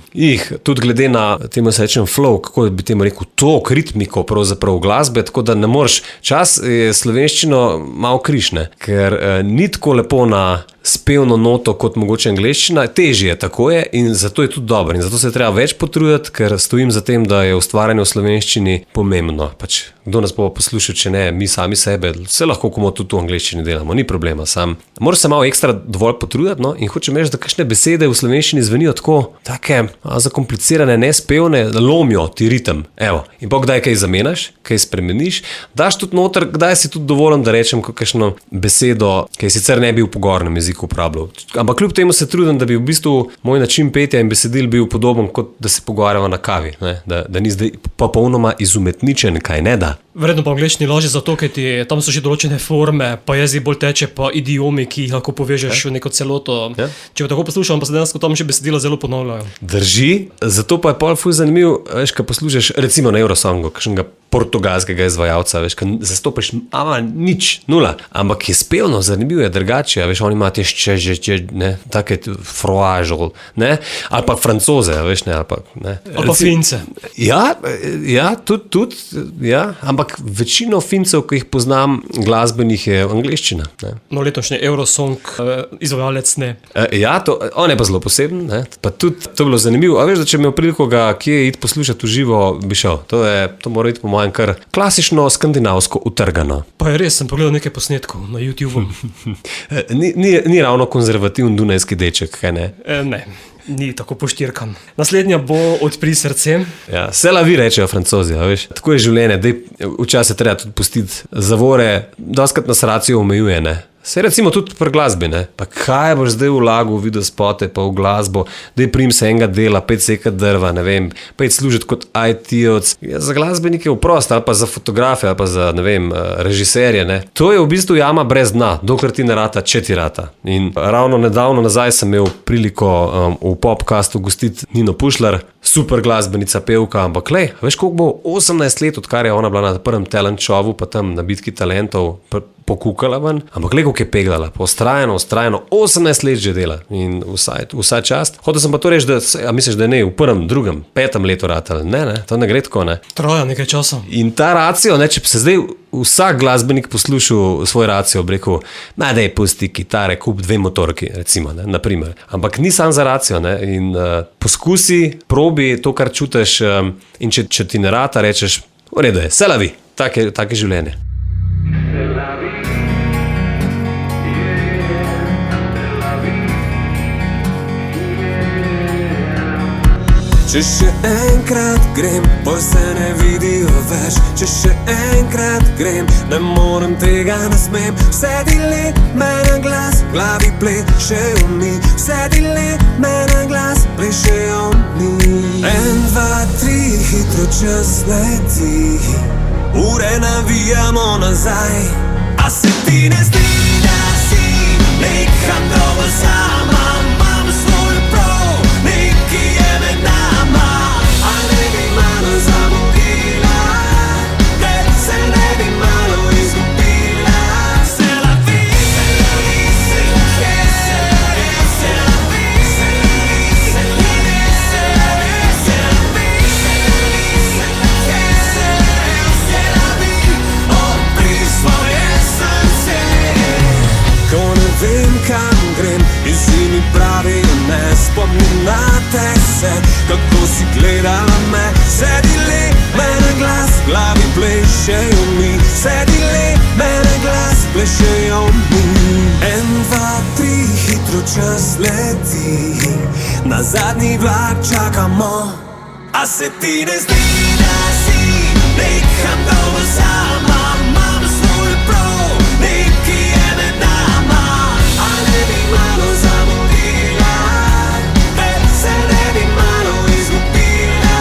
Tudi glede na, temu se rečem flow, kako bi temu rekel, tok, ritmiko pravzaprav glasbe, tako da ne moreš, čas je slovenščino malo krišne, ker ni tako lepo na spevno noto kot mogoče angleščina, težje tako je in zato je tudi dobro in zato se je treba več potruditi, ker stojim za tem, da je ustvarjanje v slovenščini pomembno. Pač, kdo nas bo poslušal, če ne, mi sami sebe, vse lahko komu tudi v angleščini delamo, ni problema, sam. Moraš se malo ekstra dovolj potruditi, no, in hočem reči, da kakšne besede v slovenščini zvenijo tako, take zakomplicirane, nespevne, lomijo ti ritem, evo. In pa kdaj kaj zamenjaš, kaj spremeniš, daš tudi noter, kdaj si tudi dovoljen, da rečem kakšno besedo, ki sicer ne bi v pogornem jeziku uporabljal. Ampak kljub temu se trudim, da bi v bistvu moj način petja in besedil bil podoben, kot da se pogovarjamo na kavi, ne? Da ni zdaj popolnoma izumetničen, kaj ne da. Verjetno pa v angleščini lažje zato, ker ti tam so že določene forme, pa jezik bolj teče, pa idiomi, ki jih lahko povežeš v neko celoto. Če pa tako poslušam, pa se dejansko tam že besedila zelo ponavljajo. Drži, zato pa je pol ful zanimiv, veš, ko poslušaš recimo na Eurosongu, kakšnega portugalskega izvajalca, veš, ko zastopiš nič, nula, ampak je spevno, zanimivo je drugače, veš, oni imajo te ne, take froažol, ne, ali pa francoze, veš, ne, ali pa Fince. Ja, tudi, ja, ampak večino Fincev, ki jih poznam, glasbenih je angleščina, ne. No, letošnji Eurosong izvajalec ne. Ja, on je pa zelo poseben, ne, pa tudi to je bilo zanimivo, a veš, da če imel priliko ga kje iti poslušati v živo, bi šel, to mora iti po mojem kar klasično skandinavsko utrgano. Pa je res, sem pogledal nekaj posnetkov na YouTubeu. Ni ravno konzervativen dunajski deček, kaj ne? Ne, ni tako poštirkan. Naslednja bo Odpri srce. Ja, se la vi rečejo Francozi, a veš. Tako je življenje, včasih treba tudi pustiti zavore, doskrat nas racijo omejuje, ne. Se recimo tudi pri glasbi, ne? Pa kaj boš zdaj vlagal v videospote, pa v glasbo, da je prim se enega dela, 5 sekat drva, ne vem, 5 služiti kot IT-ovc. Ja, za glasbenike vprost, ali pa za fotografe, ali pa za, ne vem, režiserje, ne. To je v bistvu jama brez dna, dokler ti ne rata, če ti rata. In ravno nedavno nazaj sem imel priliko v Popcastu gostiti Nino Pušlar, super glasbenica, pevka, ampak veš, koliko bo 18 let, odkar je ona bila na prvem talent showu, pa tam na bitki talentov, pokukala ven, ampak le kako je peglala, ustrajno, 18 let že dela in vsaj čast. Hotel sem pa to reči, a misliš, da ne v prvem, drugem, petem letu ratal. Ne, to ne gre tako, ne. Traja nekaj časa. In ta racio, ne, če bi se zdaj vsak glasbenik poslušal svoj racio, bi rekel, daj pusti kitare, kup 2 motorki, recimo, ne, naprimer. Ampak ni sam za racio, ne, in poskusi, probi to, kar čutiš, in če ti ne rata, rečeš, v redu je, se lavi, take življenje. Če še enkrat grem, bolj se ne vidijo več. Če še enkrat grem, ne morem tega, ne smem. Vse dile me na glas, v glavi plešejo mi. Vse dile me na glas, plešejo mi. 1, 2, 3, hitro čas leti. Ure navijamo nazaj. A se ti ne zdi, da si nekam dolgo sama? Imam svoj prav, nekaj je med nama. A ne bi malo zamudila, da se ne bi malo izgubila. Se la vi, se la vi, se la vi, se la vi, se la vi, se la vi, se la vi, se la vi, odpri svoje srce. Ko ne vem, kam grem, in si mi pravi ne, spomnim na te se, kako si gledala me. Sedile me na glas, v glavi plešejo mi. Sedile me na glas, plešejo mi. 1, 2, 3, hitro čas leti. Na zadnji vlak čakamo. A se ti ne zdi, da si nekam dolgo sama? Imam svoj prav, nekaj je med nama. A ne bi malo zamudila, da se ne bi malo izgubila.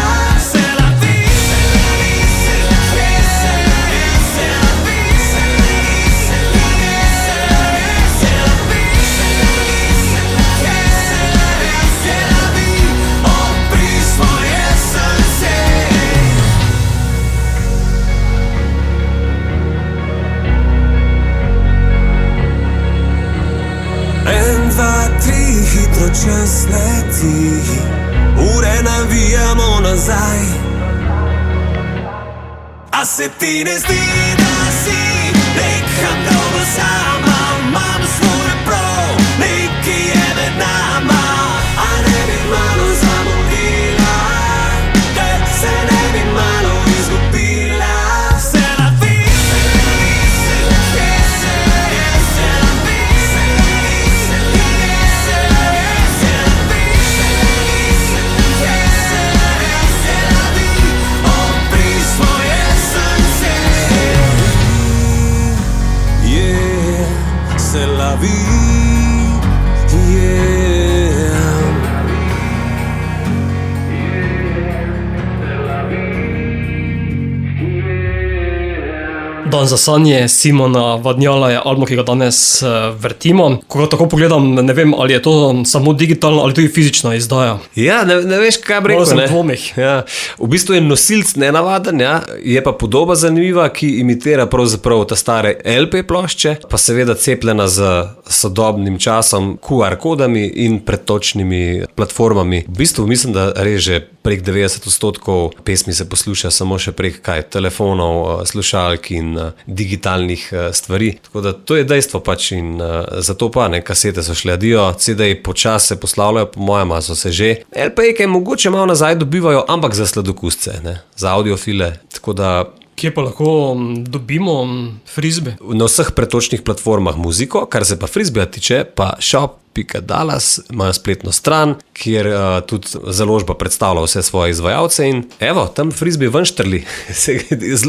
Se la vi, se la vi, se la vi, se la vi, se la vi, se la vi, se la vi, se la vi, se la vi, se la vi, odpri svoje srce. En, dva, tri, hitro čas leti. Ure navijamo nazaj. A se ti ne zdi, da si nekam dolgo sama? Imam svoj prav, nekaj je med nama. A ne bi malo zamudila, da se ne bi malo izgubila. Se la vi, se la vi, se la vi, se la vi, se la vi, se la vi, se la vi, se la vi, se la vi, se la vi, se la vi, se la vi, odpri svoje srce. Yeah, se la vi, yeah. Dan za sanje Simona Vadnjala je album, ki ga danes vrtimo. Ko ga tako pogledam, ne vem, ali je to samo digitalno ali tudi fizično izdaja. Ja, ne veš, kaj bi Malo rekel, sem ne? v dvomih. Ja, v bistvu je nosilc nenavaden, ja, je pa podoba zanimiva, ki imitira pravzaprav ta stare LP plošče, pa seveda cepljena z sodobnim časom, QR kodami in pretočnimi platformami. V bistvu mislim, da res že prek 90% pesmi se posluša samo še prek telefonov, slušalk in digitalnih stvari. Tako da to je dejstvo pač in zato pa ne, kasete so šle adijo, CD-ji počasi se poslavljajo, po mojem, so se že. LP-je mogoče malo nazaj dobivajo, ampak za sladokusce, ne, za audiofile, tako da Kje pa lahko dobimo frisbee? na vseh pretočnih platformah muziko, kar se pa frisbeja tiče, pa shop.dallas imajo spletno stran, kjer tudi založba predstavlja vse svoje izvajalce in evo, tam frisbee ven štrli,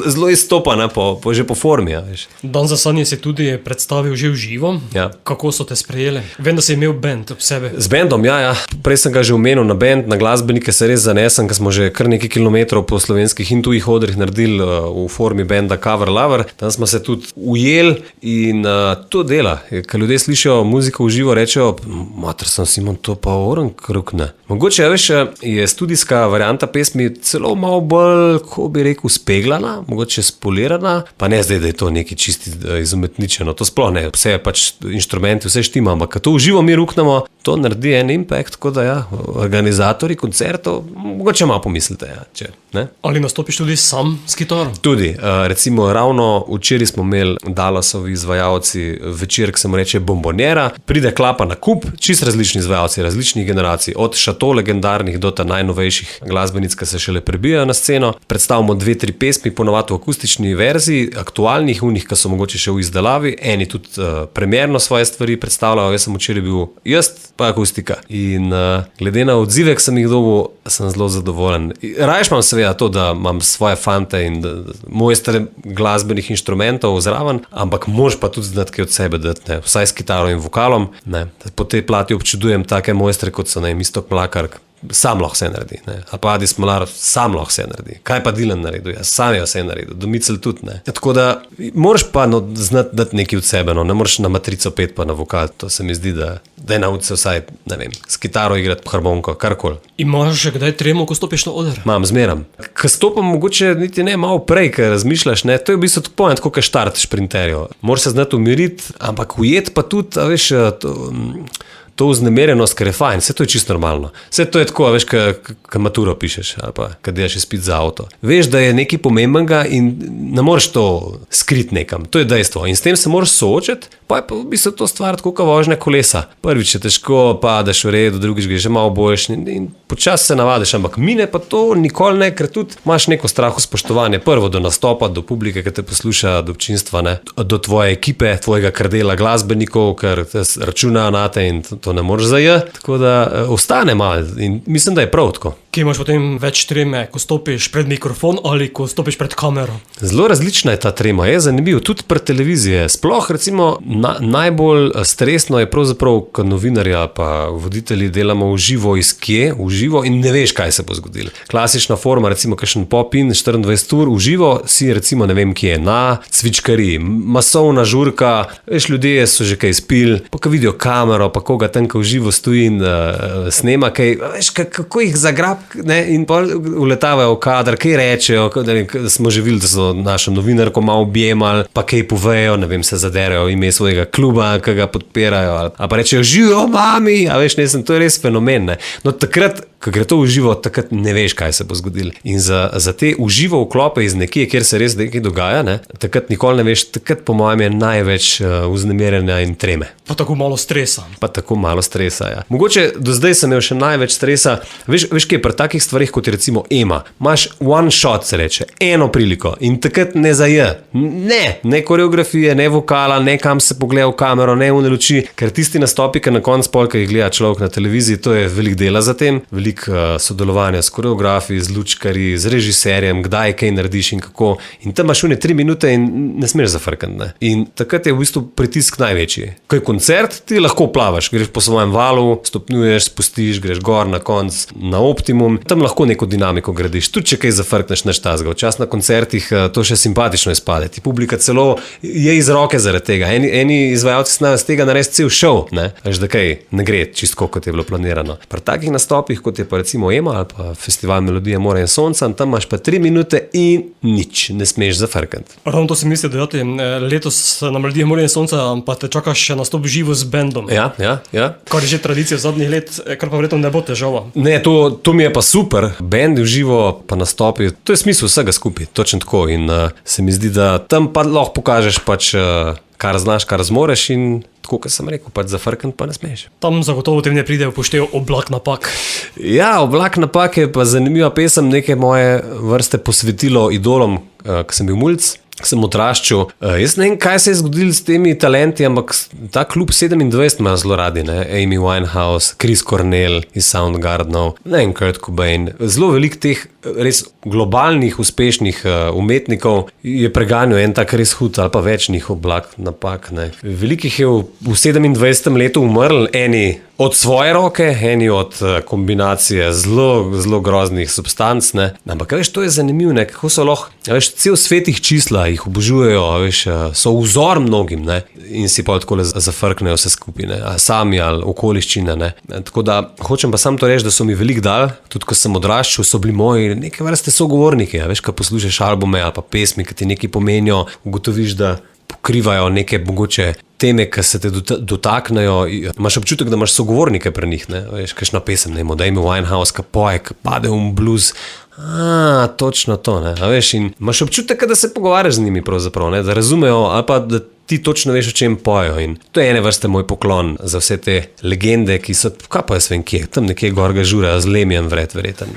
zelo izstopa, ne, že po formi, ja, veš. Dan za sanje si tudi predstavil že v živo. Ja. Kako so te sprejeli? Vem, da si imel band ob sebe. Z bendom, ja. Prej sem ga že omenil na bend, na glasbenike se res zanesem, ker smo že kar nekaj kilometrov po slovenskih in tujih odrih naredili v formi benda Cover Lover. Tam smo se tudi ujeli in to dela. Ker ljudje slišijo muziko v živo, rečejo, mater sem Simon, to pa oren kruk, ne. Mogoče, veš, je studijska varianta pesmi celo malo bolj, ko bi rekel, speglana, mogoče spolirana, pa ne zdaj, da je to neki čisti izumetničeno, to sploh ne, vse je pač inštrumenti, vse štima, ampak ko to uživo mi ruknemo, to naredi en impact, tako da ja, organizatori koncertov, mogoče malo pomislite, ja, če, ne. Ali nastopiš tudi sam s kitaro? Tudi, recimo ravno včeraj smo imeli Dallasovi izvajalci večer, ki se mu reče Bombonjera, pride klapa na kup, čist različni izvajalci, različnih generacij, od šato legendarnih do ta najnovejših glasbenic, ki se šele prebijajo na sceno. Predstavimo 2-3 pesmi, ponovadi v akustični verziji, aktualnih, unih, ki so mogoče še v izdelavi, eni tudi premierno svoje stvari predstavljajo, jaz sem včeraj bil pa akustika. In glede na odzive, ki sem jih dobil, sem zelo zadovoljen. Rajš imam seveda to, da imam svoje fante in mojstre glasbenih inštrumentov zraven, ampak moraš pa tudi znati kaj od sebe dati, ne, vsaj s kitaro in vokalom, ne. Po tej plati občudujem take mojstre, kot so, ne, Iztok Mlakar, sam lahko vse naredi, ne. Ali pa Adi Smolar, sam lahko vse naredi. Kaj pa Dylan naredil? Ja, sam je vse naredil. Domicil tudi, ne. Tako da moraš pa znati dati nekaj od sebe, no. Ne moraš na matrico pet pa na vokal. To se mi zdi, da je nauči se vsaj, ne vem, s kitaro igrati harmoniko, karkoli. Imaš že kdaj tremo, ko stopiš na oder? Imam, zmeram. Ko stopam mogoče niti ne malo prej, ker razmišljaš, ne, to je v bistvu tako point, kot štart šprinterjev. Moraš se znati umiriti, ampak ujet pa tudi, a veš, to vznemirjenost, ker je fajn, vse to je čisto normalno. Vse to je tako, veš, ko maturo pišeš ali pa, kad ideš izpit za avto. Veš, da je nekaj pomembenega in ne moreš to skriti nekam. To je dejstvo. In s tem se moraš soočiti, pa je pa v bistvu to stvar tako kot vožnja kolesa. Prvič je težko, padeš v redu, drugič greš že malo boljš in počasi se navadiš, ampak mine pa to nikoli ne, ker tudi imaš neko strahu spoštovanje. Prvo do nastopa, do publike, ki te posluša, do občinstva, ne, do tvoje ekipe, tvojega krdela glasbenikov, ker računajo na te in to ne moreš zajeti, tako da ostane malo in mislim, da je prav tako. Kje imaš potem več treme, ko stopiš pred mikrofon ali ko stopiš pred kamero? Zelo različna je ta trema, je zanimivo, tudi pred televizijo. Sploh recimo najbolj stresno je pravzaprav, ko novinarja pa voditelji delamo v živo iz kje, v živo in ne veš, kaj se bo zgodilo. Klasična forma, recimo kakšen pop-in 24 ur, v živo si recimo ne vem kje, na cvičkari, masovna žurka, veš, ljudje so že kaj spili, pa ko vidijo kamero, pa koga tam, ko v živo stoji in snema kaj, veš, kako jih zagrab, ne, in pa uletavajo v kader, kaj rečejo, da smo že videli, da so našo novinarko malo objemali, pa kaj povejo, ne vem, se zaderejo ime svojega kluba, ki ga podpirajo, ali pa rečejo, živijo mami, a veš, ne, to je res fenomen, ne. No takrat, ko gre to v živo, takrat ne veš, kaj se bo zgodilo. In za te v živo vklope iz nekje, kjer se res nekaj dogaja, ne, takrat nikoli ne veš, takrat po mojem je največ vznemirjenja in treme. Pa tako malo stresa. Ja. Mogoče do zdaj sem imel še največ stresa. Veš kaj, pri takih stvarih, kot je recimo Ema, imaš one shot, se reče, eno priliko in takrat ne zaje. Ne koreografije, ne vokala, ne kam se pogleda v kamero, ne v luči, ker tisti nastopi, ki na koncu polka jih gleda človek na televiziji, to je veliko dela za tem, veliko sodelovanja s koreografi, z lučkarji, z režiserjem, kdaj kaj narediš in kako. In tam imaš 3 minute in ne smeš zafrkati, ne. In takrat je v bistvu pritisk največji. Ko je koncert, ti lahko plavaš, greš po svojem valu, stopnjuješ, spustiš, greš gor na konc, na optimum, tam lahko neko dinamiko gradiš. Tudi če kaj zafrkneš, neš tazga. Včasih na koncertih to še simpatično izpade. Ti publika celo je iz roke zaradi tega. Eni izvajalci znajo z tega narediti cel show, ne. Veš, da kaj ne gre čisto, kot je bilo planirano. Pri takih nastopih, kot je pa recimo Ema ali pa Festival Melodije Morja in Sonca, tam imaš pa 3 minute in nič, ne smeš zafrkati. Ravno to si misli, da letos na Melodije Morja in Sonca pa te čakaš še nastop živo z bendom. Ja. Kar je že tradicija zadnjih let, kar pa verjetno ne bo težava. Ne, to mi je pa super. Bendi v živo pa nastopi, to je smisel vsega skupaj, točno tako. In se mi zdi, da tam pa lahko pokažeš pač, kar znaš, kar zmoreš in tako, kot sem rekel, pač zafrkant pa ne smeš. Tam zagotovo tem ne pride v poštev Oblak napak. Ja, Oblak napak je pa zanimiva pesem, neke moje vrste posvetilo idolom, ko sem bil mulc. Sem odraščal. Jaz ne vem, kaj se je zgodilo s temi talenti, ampak ta klub 27 ima zelo radi, ne? Amy Winehouse, Chris Cornell iz Soundgardenov, ne vem, Kurt Cobain. Zelo veliko teh res globalnih, uspešnih umetnikov je preganjal en tak res hud ali pa več njih Oblak napak, ne? Velikih je v 27. letu umrl, eni od svoje roke, eni od kombinacije zelo, zelo groznih substanc, ne. Ampak, veš, to je zanimivo, ne, kako so lahko, veš, cel svet jih čisla, jih obožujejo, veš, so vzor mnogim, ne, in si pa takole zafrknejo vse skupaj, ne, sami ali okoliščina, ne. Tako da, hočem pa sam to reči, da so mi veliko dali, tudi ko sem odraščal, so bili moji neke vrste sogovorniki, veš, ko poslušaš albume ali pa pesmi, ki ti nekaj pomenijo, ugotoviš, da pokrivajo neke mogoče teme, ki se te dotaknejo, imaš občutek, da imaš sogovornike pri njih, ne, veš, kakšna pesem, ne, da ima Winehouse, ki poje, ki pade v blues, točno to, ne, a veš, in imaš občutek, da se pogovarjaš z njimi pravzaprav, ne, da razumejo, ali pa da ti točno veš, o čem pojejo, in to je ene vrste moj poklon za vse te legende, ki so, kaj pa jaz vem kje, tam nekje gor ga žurajo, z Lemjem verjetno.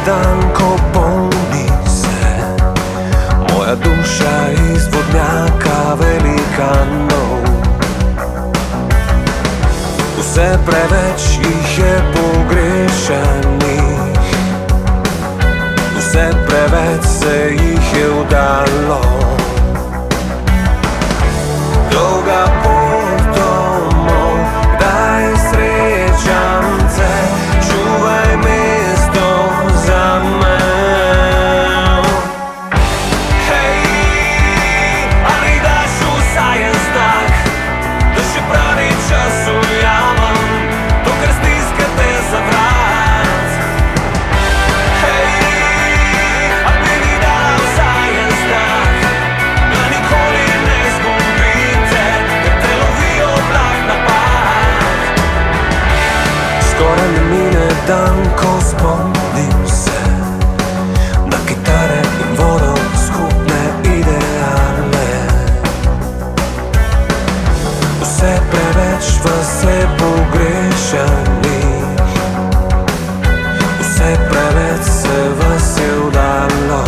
Dan, ko polni se moja duša iz vodnjaka velikanov. Vse preveč jih je pogrešanih, vse preveč se jih je udalo. Dolga pot domov, kdaj srečam te, čuvaj mesto za me. Hej, ali daš vsaj en znak, da še pravi čas ujamem to, kar stiska te za vrat. Hej, ali bi mi dala vsaj en znak, da nikoli ne izgubim te, ker te lovi oblak napak. Skoraj ne mine dan, ko spomnim se na kitare in vodo, skupne ideale. Vse preveč vas je pogrešanih, vse preveč se vas je udalo.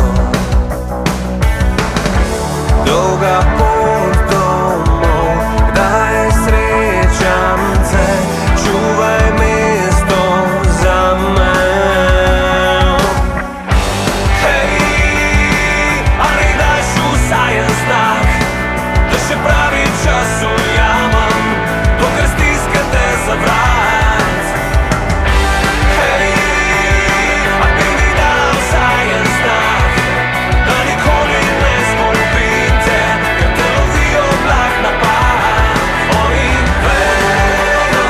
Dolga pot domov, kdaj srečam te, čuvaj mesto za me. Hej, ali daš vsaj en znak, da še pravi čas ujamem to, kar stiska te za vrat. Hej, ali bi mi dala vsaj en znak, da nikoli ne izgubim te, ker te lovi oblak napak. Oni vejo,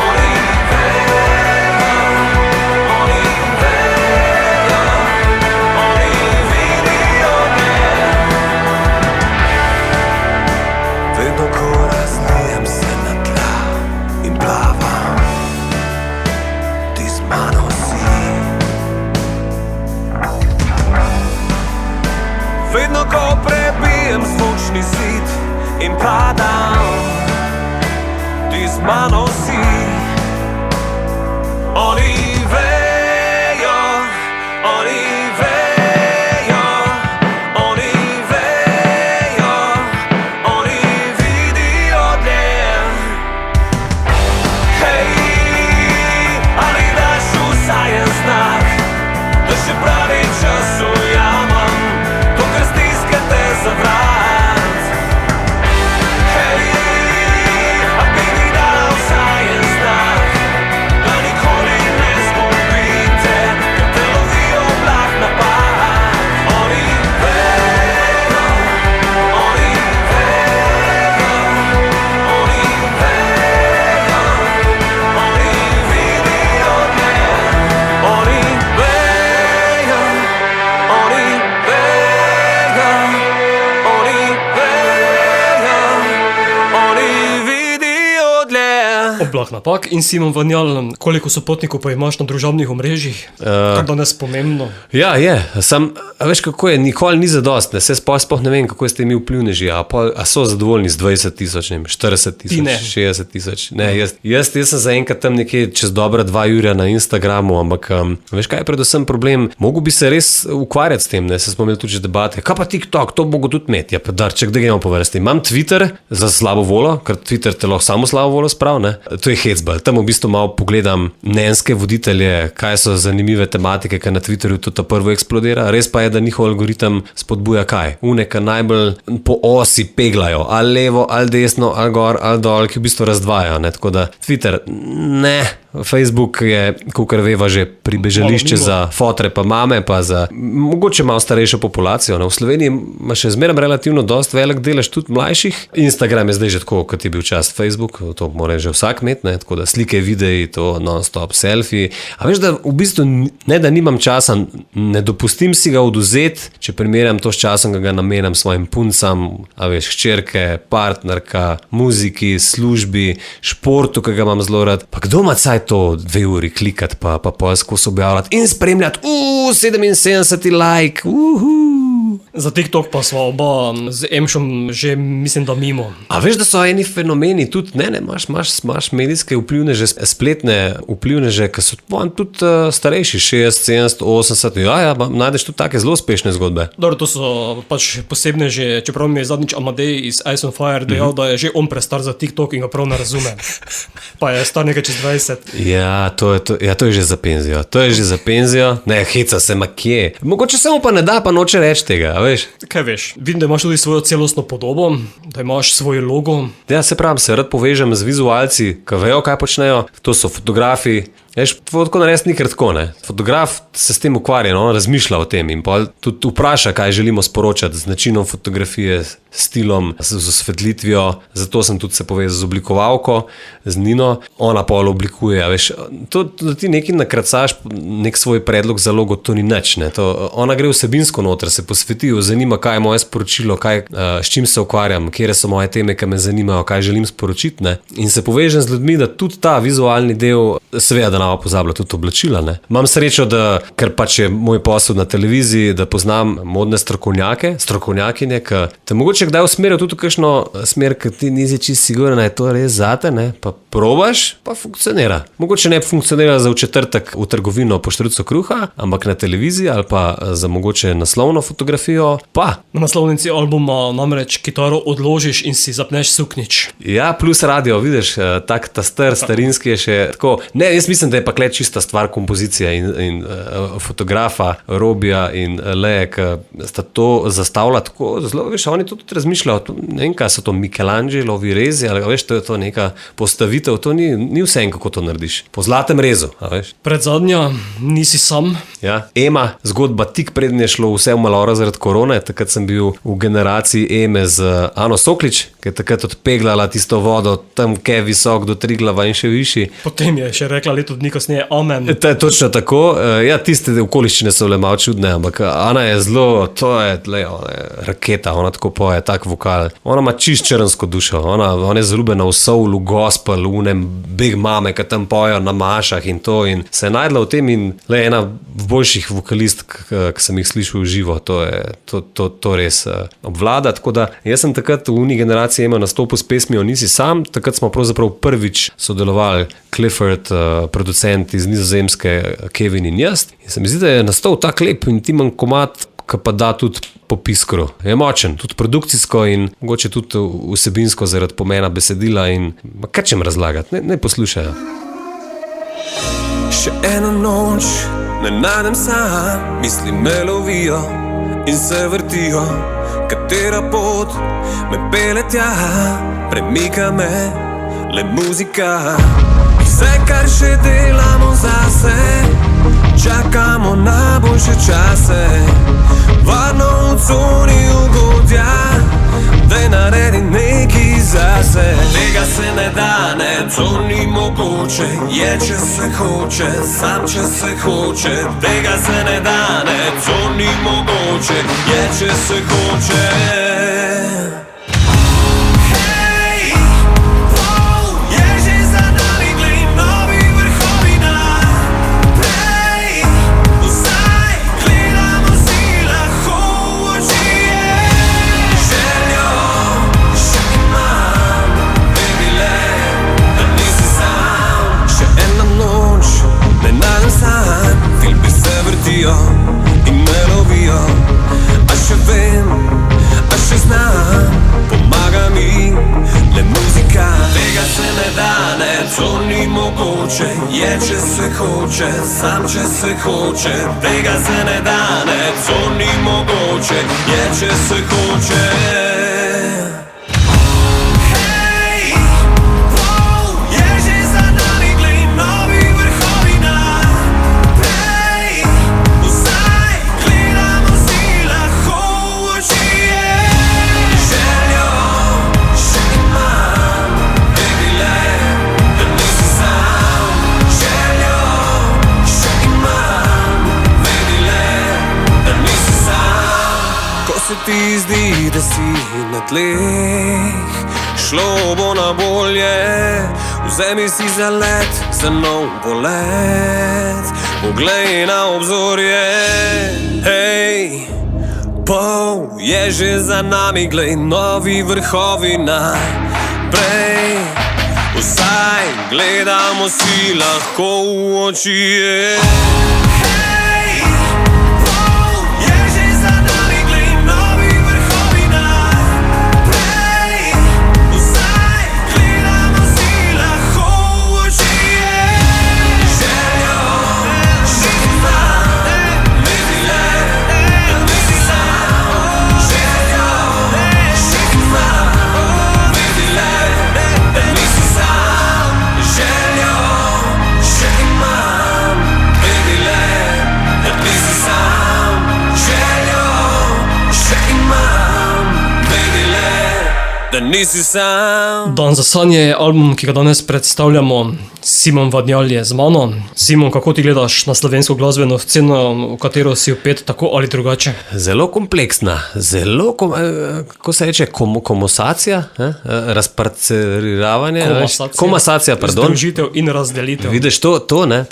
oni vejo, oni vejo, oni vidijo me. Vedno, ko razlijem se na tla in plavam, ti z mano si. Vedno, ko prebijem zvočni zid in padam, ti z mano si. Oni vejo, oni vejo, oni vejo, oni vidijo dlje. Hej, ali daš vsaj en znak, da še pravi čas ujamem to, kar stiska te za vrat. Hej, ali bi mi dala vsaj en znak, Oblah napak in Simon Vanjal, koliko sopotnikov pa imaš na družabnih omrežjih? Kar danes pomembno. Ja, je. A veš, kako je, nikoli ni zadost. Ne? Se sploh ne vem, kako ste mi vplivneži. A so zadovoljni z 20 000, 40 000, 60 000? Ne, jaz sem zaenkrat tam nekje čez dobra 2 ure na Instagramu, ampak veš, kaj je predvsem problem? Mogu bi se res ukvarjati s tem, ne? Se smo imeli tudi že debate. Kaj pa TikTok, to mogo tudi imeti. Ja, pa darček, da gremo po vrsti. Imam Twitter za slabo volo, ker Twitter te lahko samo slabo volo sprav, ne? To je hecbal. Tam v bistvu malo pogledam mnenjske voditelje, kaj so zanimive tematike, kaj na Twitterju to prvo eksplodira. Res pa je, da njihov algoritem spodbuja kaj? Uneka najbolj po osi peglajo, ali levo, ali desno, ali gor, ali dol, ki v bistvu razdvajajo, ne? Tako da Twitter, ne. Facebook je, kakor veva, že pribežališče za fotre pa mame, pa za mogoče malo starejšo populacijo. Ne? V Sloveniji ima še zmeraj relativno dost velik delež tudi mlajših. Instagram je zdaj že tako, kot je bil čas Facebook, to mora že vsak imeti, ne? Tako da slike, videi, to non-stop selfie. A veš, da v bistvu ne, da nimam časa, ne dopustim si ga oduzeti, če primerjam to s časom, ki ga namenjam svojim puncam, a veš, hčerke, partnerka, muziki, službi, športu, ki ga imam zelo rad. Pa kdo ima caj to 2 uri klikati, pa skozi objavljati in spremljati, 77 like, Za TikTok pa sva oba z Emšom že mislim, da mimo. A veš, da so eni fenomeni tudi, imaš medijske vplivneže, spletne vplivneže, ki so tudi starejši, 60, 70, 80, ja, najdeš tudi take zelo uspešne zgodbe. Dobro, to so pač posebne že, čeprav mi je zadnjič Amadej iz Ice on Fire dejal, da je že on prestar za TikTok in ga prav ne razume. Pa je star nekaj čez 20. Ja, to je že za penzijo. To je že za penzijo. Ne, heca se ma kje. Mogoče se mu pa ne da, pa noče reči tega, a veš? Kaj veš, vidim, da imaš tudi svojo celostno podobo, da imaš svoj logo. Ja, se pravim, se rad povežem z vizualci, ki vejo, kaj počnejo. To so fotografi. Veš, tako narediti ni kar tako, ne. Fotograf se s tem ukvarja, on razmišlja o tem in pa tudi vpraša, kaj želimo sporočati z načinom fotografije, stilom, z osvetlitvijo. Zato sem tudi se povezal z oblikovalko, z Nino. Ona pa oblikuje, veš. To, da ti nekaj nakracaš, nek svoj predlog za logo, to ni nič, ne. Ona gre vsebinsko noter, se posveti, zanima, kaj je moje sporočilo, s čim se ukvarjam, kje so moje teme, ki me zanimajo, kaj želim sporočiti, ne. In se povežem z ljudmi, da tudi ta vizualni del, seveda, da pozabila tudi oblačila, ne. Imam srečo, da, ker pač je moj posel na televiziji, da poznam modne strokovnjakinje, ki te mogoče kdaj usmerijo tudi v kakšno smer, ki ti nisi čisto siguren, da je to res zate, ne, pa probaš, pa funkcionira. Mogoče ne funkcionira za v četrtek v trgovino po štruco kruha, ampak na televiziji ali pa za mogoče naslovno fotografijo, pa. Na naslovnici albuma namreč kitaro odložiš in si zapneš suknič. Ja, plus radio, vidiš, tak ta starinski je še tako. Ne, jaz mislim, da je pa kle čista stvar kompozicija in fotografa Robija in Leje, ki sta to zastavila tako zelo, veš, oni tudi razmišljajo, ne vem, kaj so to Michelangelovi rezi, ali veš, to je to neka postavitev, to ni vse en, kako to narediš. Po zlatem rezu, a veš. Predzadnja, nisi sam. Ja, Ema, zgodba tik prednje je šlo vse v maloro zaradi korone, takrat sem bil v generaciji Eme z Ano Soklič, ki je takrat odpeglala tisto vodo tam, kaj visok do Triglava in še višji. Potem je še rekla leto dni kasneje amen. To je točno tako. Ja, tiste okoliščine so le malo čudne, ampak Ana je zelo, to je raketa, ona tako poje, tak vokal. Ona ima čist črnsko dušo, ona je zaljubljena v soulu, gospel, v nem Big Mame, ki tam pojejo na mašah in to, in se je najdla v tem in le ena boljših vokalistk, ki sem jih slišal v živo, to res obvlada, tako da jaz sem takrat v uni generaciji imel nastopil s pesmijo Nisi sam, takrat smo pravzaprav prvič sodelovali, Clifford, producent iz Nizozemske, Kevin in jaz. In se mi zdi, da je nastal tak lep intimen komad, ki pa da tudi po piskru. Je močen, tudi produkcijsko in mogoče tudi vsebinsko zaradi pomena besedila in kaj čem razlagati, ne poslušajo. Še eno noč ne najdem sam, misli me lovijo in se vrtijo, katera pot me pele tja, premika me le muzika. Vse, kar še delamo zase, čakamo na boljše čase, varno v coni ugodja, daj naredi nekaj zase. Tega se ne da, ne, to ni mogoče, je, če se hoče, sam, če se hoče. Tega se ne da, ne, to ni mogoče, je, če se hoče. Hej, je že za nami lovijo in me lovijo. A še vem, a še znam, pomaga mi le muzika. Tega se ne da, ne, to ni mogoče. Je, če se hoče, sam če se hoče. Tega se ne da, ne, to ni mogoče. Je, če se hoče. Se ti zdi, da si na tleh, šlo bo na bolje, vzemi si za let, za nov polet, poglej na obzorje. Hej, pol je že za nami, glej, novi vrhovi naprej. Vsaj gledamo si lahko v oči. Da nisi sam. Dan za sanje je album, ki ga danes predstavljamo. Simon Vadnjal je z mano. Simon, kako ti gledaš na slovensko glasbeno sceno, v katero si vpet tako ali drugače? Zelo kompleksna, zelo, kako se reče, komasacija, razparceliravanje, komasacija, pardon. Združitev in razdelitev. Vidiš, to, ne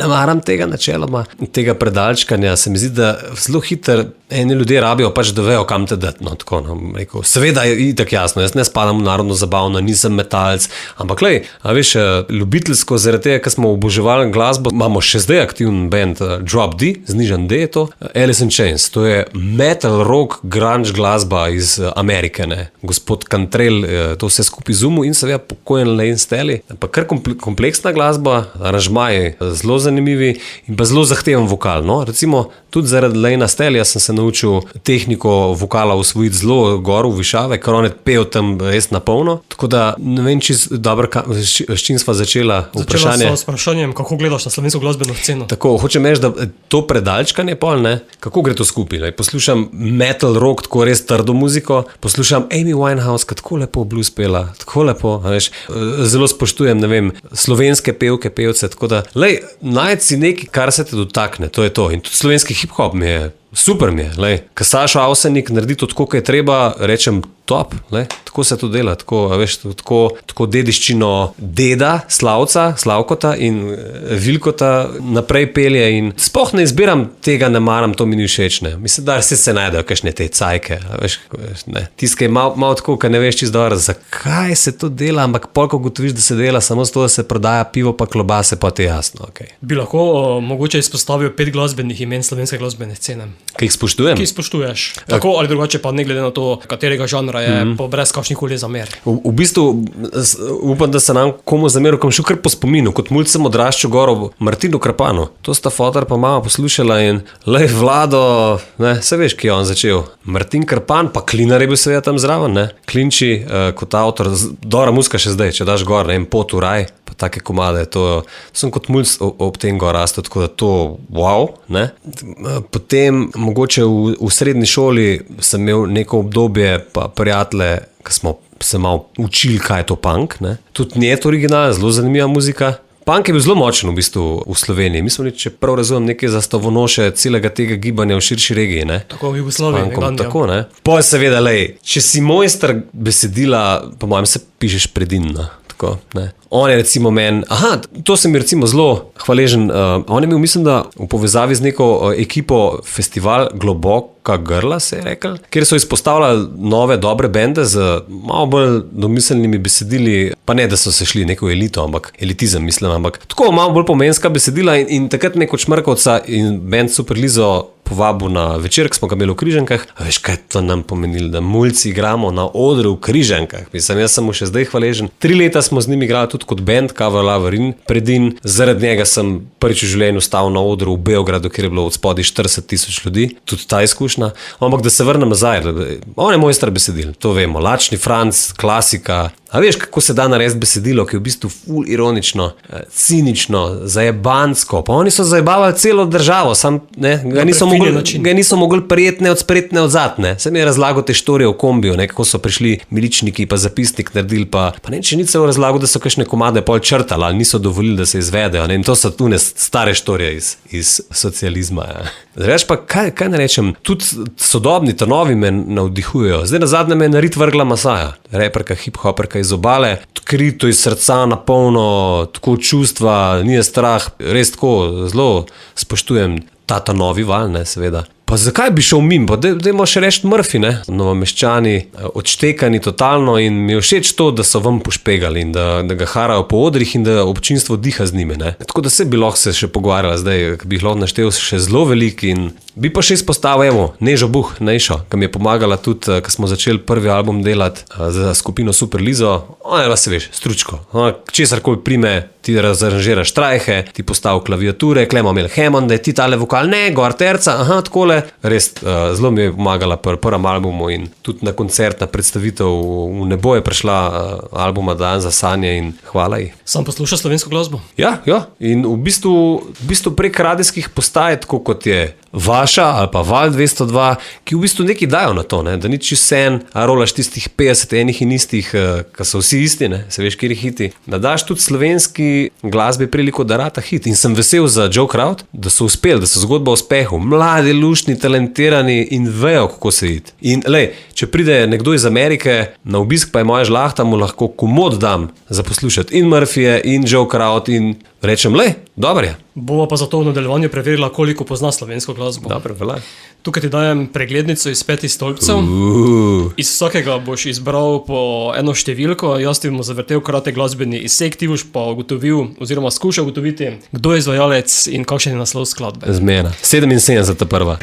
maram tega načeloma, tega predalčkanja, se mi zdi, da zelo hitro eni ljudje rabijo pač, da vejo, kam te dati, no, tako, no, rekel. Seveda je itak jasno, jaz ne spadam v narodno zabavno, nisem metalc, ampak lej, a veš, ljubiteljsko, zaradi tega, ker smo oboževali glasbo, imamo še zdaj aktivn band Drop D, znižan D je to, Alice in Chains, to je metal, rock, grunge glasba iz Amerike, ne, gospod Cantrell, to vse skupaj izumil in seveda pokojen Lane Staley, pa kar kompleksna glasba, aranžmaji zelo zanimivi in pa zelo zahteven vokal, no, recimo tudi zaradi Lanea Staleyja sem se naučil tehniko vokala usvojiti zelo gor v višave, ker on je pel tam res na polno, tako da ne vem čisto dobro, s čim sva začela vprašanje. Začela s vprašanjem, kako gledaš na slovensko glasbeno sceno. Tako, hočem reči, da to predalčkanje pol, ne, kako gre to skupaj, ne? Poslušam metal, rock, tako res trdo muziko, poslušam Amy Winehouse, ki tako lepo blues pela, tako lepo, veš, zelo spoštujem, ne vem, slovenske pevke, pevce, tako da, lej, najti si nekaj, kar se te dotakne, to je to, in tudi slovenski hip-hop mi je super, lej, ko Sašo Avsenik naredi to tako, kot je treba, rečem top, lej, tako se to dela, tako, veš, tako dediščino deda, Slavkota in Vilkota naprej pelje in sploh ne izbiram tega, ne maram, to mi ni všeč, ne. Mislim, da se najdejo kakšne te cajke, veš, ne. Tiskaj malo tako, ker ne veš čisto dobro, zakaj se to dela, ampak polko gotoviš, da se dela samo z to, da se prodaja pivo pa klobase, pa te jasno, okej. Bi lahko mogoče izpostavil 5 glasbenih imen slovenske glasbene scene? Ki jih spoštujem? Ki jih spoštuješ. Tako ali drugače, pa ne glede na to, katerega žanra je, brez kakšnikoli zamer. V bistvu upam, da se nam komu zameril, kam šel kar po spominu, kot mulj sem odraščal goro Martinu Krpanu. To sta fotar pa mama poslušala in lej Vlado, ne, se veš, ki je on začel. Martin Krpan, pa Klinar je bil seveda tam zraven, ne. Klinči kot avtor, dobra muzika še zdaj, če daš gor, ne, Pot v raj, pa take komade, to sem kot mulj ob tem gor rastel, tako da to wow, ne. Potem mogoče v srednji šoli sem imel neko obdobje pa prijatelje, ki smo se malo učili, kaj je to punk, ne. Tudi Njet original, zelo zanimiva muzika. Punk je bil zelo močen v bistvu v Sloveniji. Mi smo, če prav razumem, neke zastavonoše celega tega gibanja v širši regiji, ne. Tako v Jugoslaviji, tako, ne. Potem seveda, lej, če si mojster besedila, po mojem se pišeš predinno. Tako, ne. On je recimo meni, to sem mi recimo zelo hvaležen. On je imel, mislim, da v povezavi z neko ekipo festival Globoka grla, se je rekel, kjer so izpostavljali nove, dobre bende z malo bolj domiselnimi besedili, pa ne, da so se šli neko elito, ampak elitizem mislim, ampak tako malo bolj pomenska besedila in takrat neko Čmrkovca in bend Super Lizo povabil na večer, ko smo ga imeli v Križankah. A veš, kaj to nam pomenilo, da mulci igramo na odru v Križankah. Mislim, jaz sem mu še zdaj hvaležen. 3 leta smo z njim igrali tudi kot band, Cover Lover in Predin. Zaradi njega sem prvič v življenju stal na odru v Beogradu, kjer je bilo od spodaj 40,000 ljudi. Tudi ta izkušnja. Ampak da se vrnem nazaj, on je mojster besedil, to vemo. Lačni Franc, klasika. A veš, kako se da narediti besedilo, ki je v bistvu ful ironično, cinično, zajebansko. Pa oni so zajebavali celo državo, sam ne, ga niso mogli prijeti ne od spred, ne od zad, ne. Sem je razlagal te štorije v kombiju, ne, kako so prišli miličniki, pa zapisnik naredili, pa ne, če ni celo razlagal, da so kakšne komade pol črtali, ali niso dovolili, da se izvedejo, ne. In to so tune stare štorije iz socializma, ja. Veš pa, kaj ne rečem, tudi sodobni tonovi me navdihujejo. Zdaj na zadnje me je narit vrgla Masaja, reperka, hip-hoperka iz obale, krito iz srca na polno, tako čustva, ni je strah, res tako, zelo spoštujem ta novi val, ne, seveda. Pa zakaj bi šel mimo? Dajmo še reči Murphy, ne? Novomeščani, odštekani totalno in mi je všeč to, da so vam pošpegali in da ga harajo po odrih in da občinstvo diha z njimi, ne? Tako da se bi lahko se še pogovarjala zdaj, bi lahko naštel še zelo velik in bi pa še izpostavil, evo, Nežo Buh, Nejšo, ki mi je pomagala tudi, ko smo začeli prvi album delati za skupino Super Lizo. Ona je pa se veš, stručko. Česarkoli prime, ti razaranžiraš trajhe, ti postavi klaviature, klemo imel Hammonde, ti tale vokal, ne, gor terca, takole. Res zelo mi je pomagala pri prvem albumu in tudi na koncert, na predstavitev v nebo je prišla albuma Dan za sanje in hvala ji. Sam posluša slovensko glasbo? Ja, in v bistvu prek radijskih postaj, tako kot je vaša ali pa Val 202, ki v bistvu nekaj dajo na to, ne? Da ni čisto sen, a rolaš tistih 50 enih in istih, ki so vsi isti, ne? Se veš, kjer hiti. Da daš tudi slovenski glasbi priliko, da rata hit. In sem vesel za Joe Crowd, da so uspeli, da so zgodba o uspehu. Mladi, luštni, talentirani in vejo, kako se iti. In lej, če pride nekdo iz Amerike na obisk, pa je moja žlahta, mu lahko komod dam za poslušati in Murphyje in Joe Crowd in rečem, lej, dobro je. Bova pa zato v nadaljevanju preverila, koliko pozna slovensko glasbo. Dobro, velaj. Tukaj ti dajem preglednico iz 5 stolpcev. Iz vsakega boš izbral po eno številko, jaz ti bom zavrtel kratek glasbeni izsek, ti boš pa ugotovil, oziroma skušal ugotoviti, kdo je izvajalec in kakšen je naslov skladbe. Zmena. 77 prva.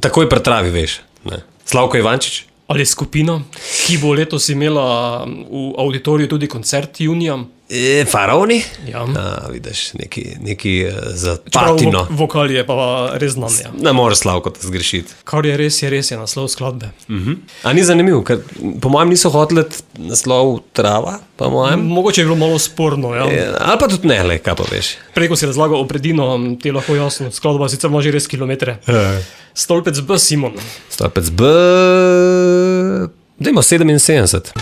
Takoj pretravi, veš. Ne. Slavko Ivančič. Ali skupina, ki bo letos imela v auditoriju tudi koncert junija. Faraoni? Ja. Vidiš, neki za patino. Vokal je pa res znan, ja. Ne more Slavko to zgrešiti. Kar je res naslov skladbe. A ni zanimiv, ker po mojem niso hoteli naslov Trava, po mojem. Mogoče je bilo malo sporno, ja. Ali pa tudi ne, le, kaj pa veš. Preko si razlagal o Predino, ti je lahko jasno, skladba sicer ima že res kilometre. Stolpec B, Simon. Stolpec B, dajmo 77.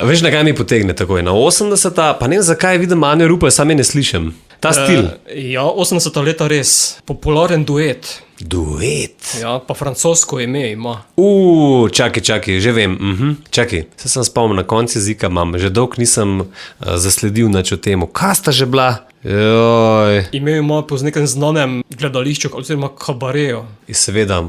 Veš, na kaj mi potegne takoj? Na 80-ta, pa ne vem, zakaj vidim Anjo Rupel, sam je ne slišim. Ta stil. Ja, 80-ta leta res. Popularen duet. Duet? Ja, pa francosko ime ima. Čakaj, že vem. Čakaj, se sem spomnil, na koncu jezika imam. Že dolgo nisem zasledil nič o temu. Kaj sta že bila? Joj. Ime ima po nekem znanem gledališču, oziroma kabareju. Seveda,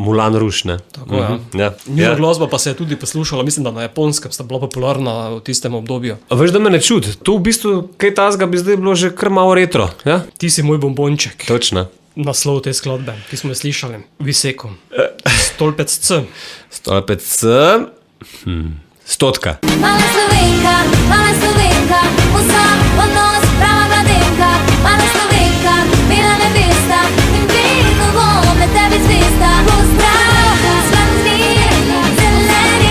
Moulin Rouge, ne? Tako, ja. Njena glasba pa se je tudi poslušala, mislim, da na Japonskem sta bila popularna v tistem obdobju. A veš, da me ne čudi, to v bistvu, kaj tazga bi zdaj bilo že kar malo retro, ja? Ti si moj bombonček. Točno. Naslov te skladbe, ki smo jo slišali. Viseko. Stolpec C. Stolpec C. Stotka. Mala Slovenka, vsa odnos, prava mladenka. Mala Slovenka, bila nevesta in vedno bom na tebi zvesta. Pozdrav, svan zmir, zeleni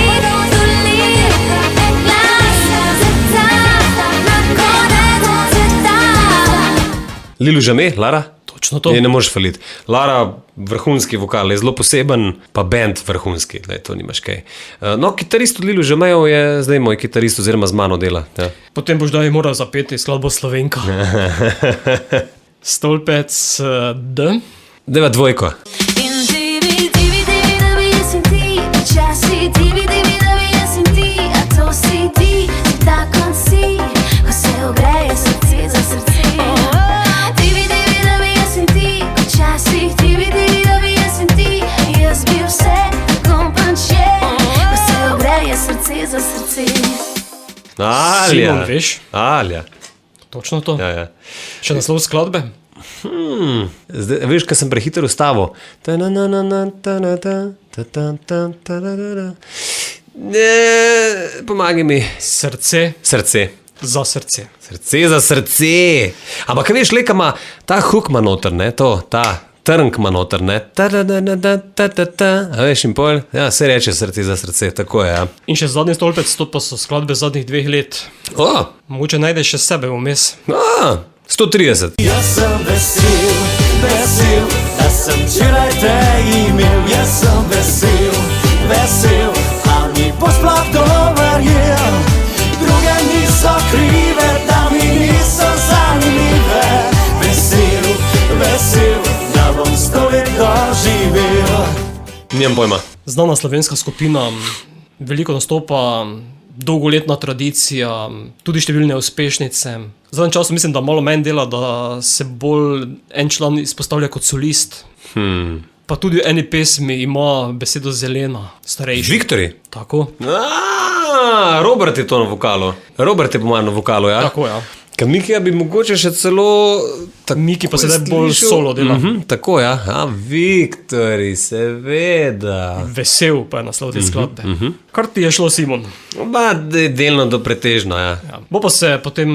Lilu Žame, Lara? Točno to. Je ne moreš faliti. Lara, vrhunski vokal, je zelo poseben, pa band vrhunski, ne, to nimaš kaj. No, kitarist od Lilu Žamejev je zdaj moj kitarist oziroma z mano dela. Ja. Potem boš daj moral zapeti skladbo Slovenka. Stolpec D. Deva dvojko. In divi, divi, divi, da bi jaz in ti, počasi, divi, divi, da bi jaz in ti, a to si ti, tak kot si, ko se ogreje srce za srce. Divi, divi, da bi jaz in ti, počasi, divi, divi, da bi jaz in ti, jaz bi vse, tako pač je, ko se ogreje srce za srce. Alja. Simon, veš? Alja. Točno to. Ja, ja. Še naslov skladbe? Zdaj, veš, kaj sem prehiter ustavil. Pomagaj mi. Srce Srce. za srce. Srce za srce. Ampak kaj veš, leka ima ta huk ima noter, ne, to, ta trnk ima noter, ne. A veš, in pol, ja, se reče srce za srce, tako je, ja. In še zadnji stolpec, to pa so skladbe zadnjih 2 let. O, Mogoče najdeš še sebe vmes. 130. Jaz sem vesel, vesel, da sem včeraj te imel. Jaz sem vesel, vesel, a mi bo sploh to verjel. Druge niso krive, da mi niso zanimive. Vesel, vesel, da bom 100 let doživel. Nijem pojma. Znana slovenska skupina, veliko nastopa, dolgoletna tradicija, tudi številne uspešnice. V zadnjem času mislim, da malo manj dela, da se bolj en član izpostavlja kot solist. Pa tudi v eni pesmi ima besedo zelena, starejši. Viktori. Tako, Robert je to na vokalu. Robert je pomagal na vokalu, ja. tako ja. Kamikija bi mogoče še celo... Miki pa sedaj bolj solo dela. Tako, ja. Viktori, seveda. Vesel pa je naslov te skladbe. Kar ti je šlo, Simon? Delno do pretežno, ja. Ja. Bo pa se potem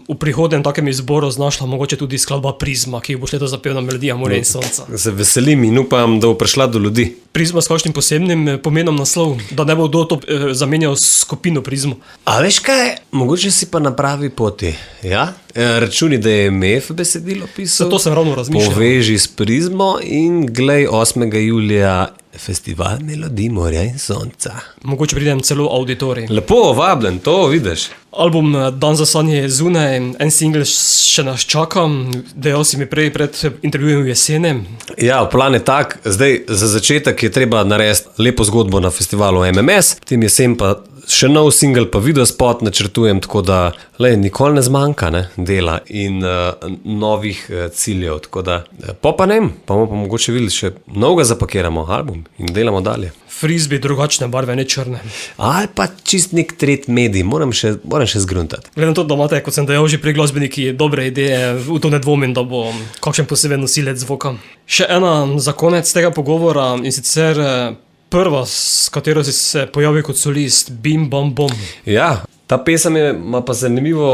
v prihodnem takem izboru znašla mogoče tudi skladba Prizma, ki jo boš letos zapel na Melodija Morja in sonca. Se veselim in upam, da bo prišla do ljudi. Prizma s kakšnim posebnim pomenom naslov, da ne bo kdo to zamenjal s skupino Prizmo. A veš kaj, mogoče si pa na pravi poti, ja? Računi, da je MEF besedilo pisal. Zato sem ravno razmišljal. Poveži s Prizmo in glej 8. julija Festival Melodij Morja in sonca. Mogoče pridem celo v auditorij. Lepo, vabljen, to vidiš. Album Dan za sanje je zunaj, en single še nas čaka, dejal si mi prej pred intervjujem v jeseni. Ja, plan je tak, zdaj za začetek je treba narediti lepo zgodbo na festivalu MMS, potem jesen pa še nov single, pa videospot načrtujem, tako da nikoli ne zmanjka dela in novih ciljev, tako da pa ne vem, pa bomo pa mogoče videli še novega zapakiramo album in delamo dalje. Frisbee, drugačne barve, ne črne. Ali pa čist nek tret medij, moram še zgruntati. Glede na to, da imate, kot sem dejal, že pri glasbeniki dobre ideje, v to ne dvomim, da bo kakšen poseben nosilec zvoka. Še ena za konec tega pogovora in sicer prva, s katero si se pojavil kot solist, Bim Bam Bom. Ja, ta pesem ima pa zanimivo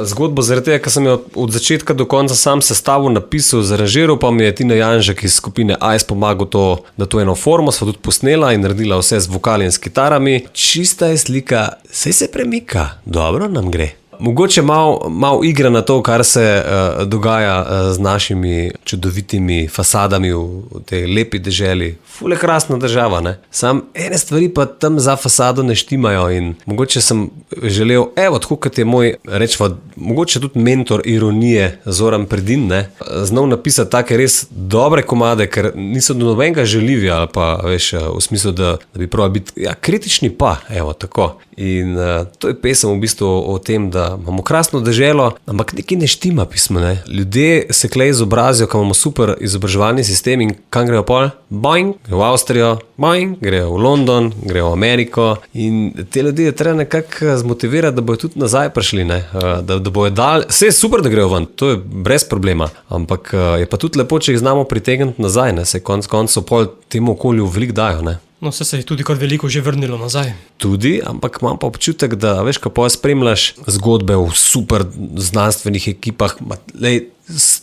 zgodbo, zaradi tega, ker sem jo od začetka do konca sam sestavil, napisal, zaranžiral, pa mi je Tina Janžek iz skupine Ice pomagal to, da to eno formo sva tudi posnela in naredila vse z vokali in s kitarami. Čista je slika, saj se premika, dobro nam gre. Mogoče malo igra na to, kar se dogaja z našimi čudovitimi fasadami v tej lepi deželi. Fule krasna država, ne? Sam ene stvari pa tam za fasado ne štimajo in mogoče sem želel, tako kot je moj, rečva, mogoče tudi mentor ironije Zoran Predin, ne? Znal napisati take res dobre komade, ker niso do nobenega želivi ali pa, veš, v smislu, da bi probali biti, kritični pa, tako. In to je pesem v bistvu o tem, da imamo krasno deželo, ampak nekaj ne štima pismo, ne. Ljudje se klej izobrazijo, ko imamo super izobraževalni sistem in kam grejo pol? Boing, grejo v Avstrijo, boing, grejo v London, grejo v Ameriko in te ljudi je treba nekako zmotivirati, da bojo tudi nazaj prišli, ne. Da bojo dal, vse je super, da grejo ven, to je brez problema, ampak je pa tudi lepo, če jih znamo pritegniti nazaj, ne, se konc koncev pol temu okolju veliko dajo, ne. No, se je tudi kar veliko že vrnilo nazaj. Tudi, ampak imam pa občutek, da veš, kako spremljaš zgodbe v super znanstvenih ekipah,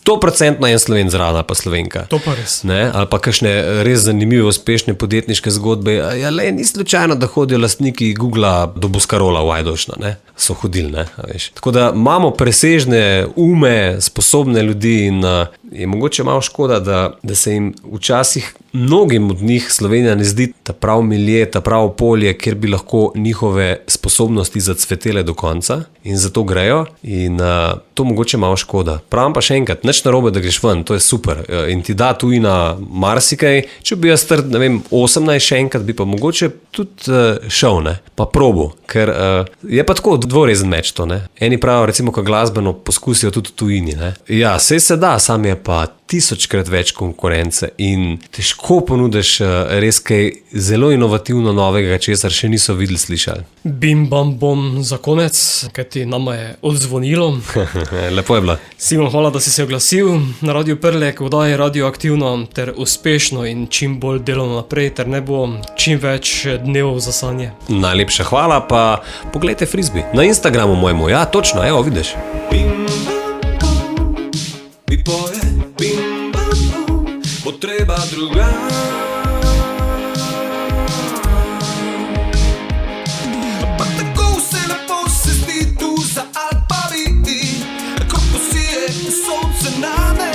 100% en Slovenc zraven, pa Slovenka. To pa res. Ne? Ali pa kakšne res zanimive, uspešne podjetniške zgodbe. Ja, le, ni slučajno, da hodijo lastniki Googla do Buskarola v Ajdošno, ne? So hodili, ne? A veš. Tako da imamo presežne ume, sposobne ljudi in je mogoče malo škoda, da se jim včasih mnogim od njih Slovenija ne zdi ta prav milje, ta prav polje, kjer bi lahko njihove sposobnosti zacvetele do konca in zato grejo in to mogoče malo škoda. Pravim pa še enkrat, nič narobe, da greš ven, to je super in ti da tujina marsikaj, če bi jaz trd, ne vem, 18 še enkrat, bi pa mogoče tudi šel, ne, pa probo, ker je pa tako dvorezen meč to, ne. Eni pravijo, recimo, ko glasbeno poskusijo tudi tujini, ne. Ja, sej se da, sam je pa 1000-krat več konkurence in težko ponudiš res kaj zelo inovativno novega, česar še niso videli, slišali. Bim bam bom za konec, kajti nama je odzvonilo. Lepo je bilo. Simon, hvala, da si se oglasil na Radio Prlek, oddaji Radioaktivno ter uspešno in čim bolj delovno naprej, ter ne bo čim več dnev za sanje. Najlepša hvala, pa poglejte Frisbee na Instagramu mojemu, ja, točno, evo, vidiš. Mi poje bim bam bum, potreba druga. Pa tako se lepo se zdi tu za Alpami, ko posije sonce name.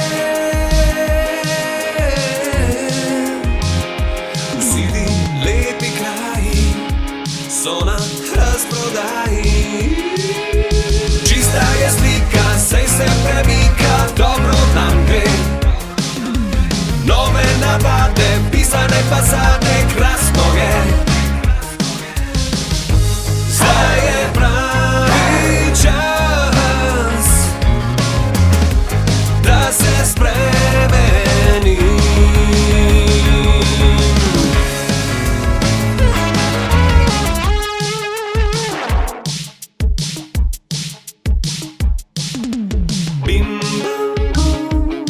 Vsi ti lepi kraji so na razprodaji. Čista je slika, sej se premika, dobro nam gre. Nove navade, pisane fasade, krasno je. Zdaj je pravi čas, da se spremeni. Bim bam bum,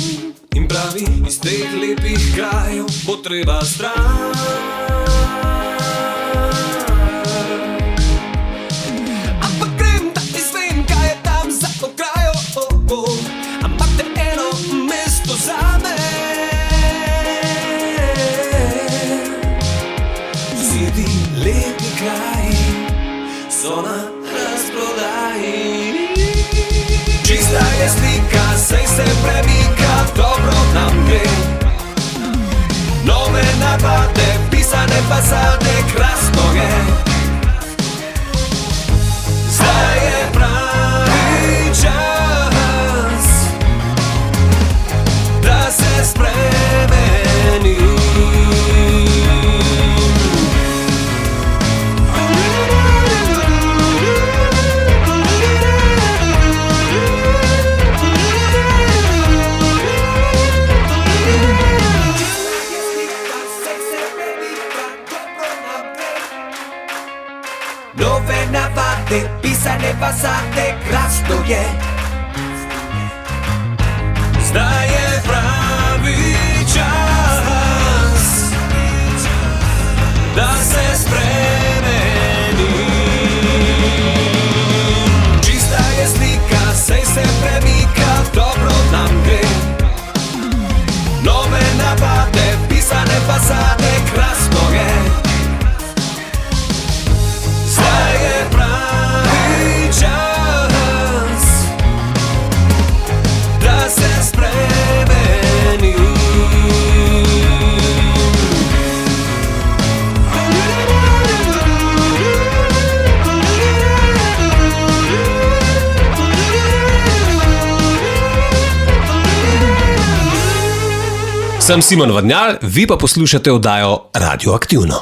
in pravi, iz teh lepih krajev bo treba stran. Ampak grem, da izvem, kaj je tam za okrajo. Ampak te eno mesto zame. Vsi ti lepi kraji so na razprodaji. Čista je slika, sej se premika, dobro nam gre. Nove navade, pisane fasade, krasno je. Zdaj je pravi čas, da se spremeni. Nove navade, pisane fasade, krasno je. Zdaj je pravi čas, da se spremeni. Čista je slika, sej se premika, dobro nam gre. Nove navade, pisane fasade, krasno je. Zdaj je pravi čas, da se spremeni. Sem Simon Vadnjal, vi pa poslušate oddajo Radioaktivno.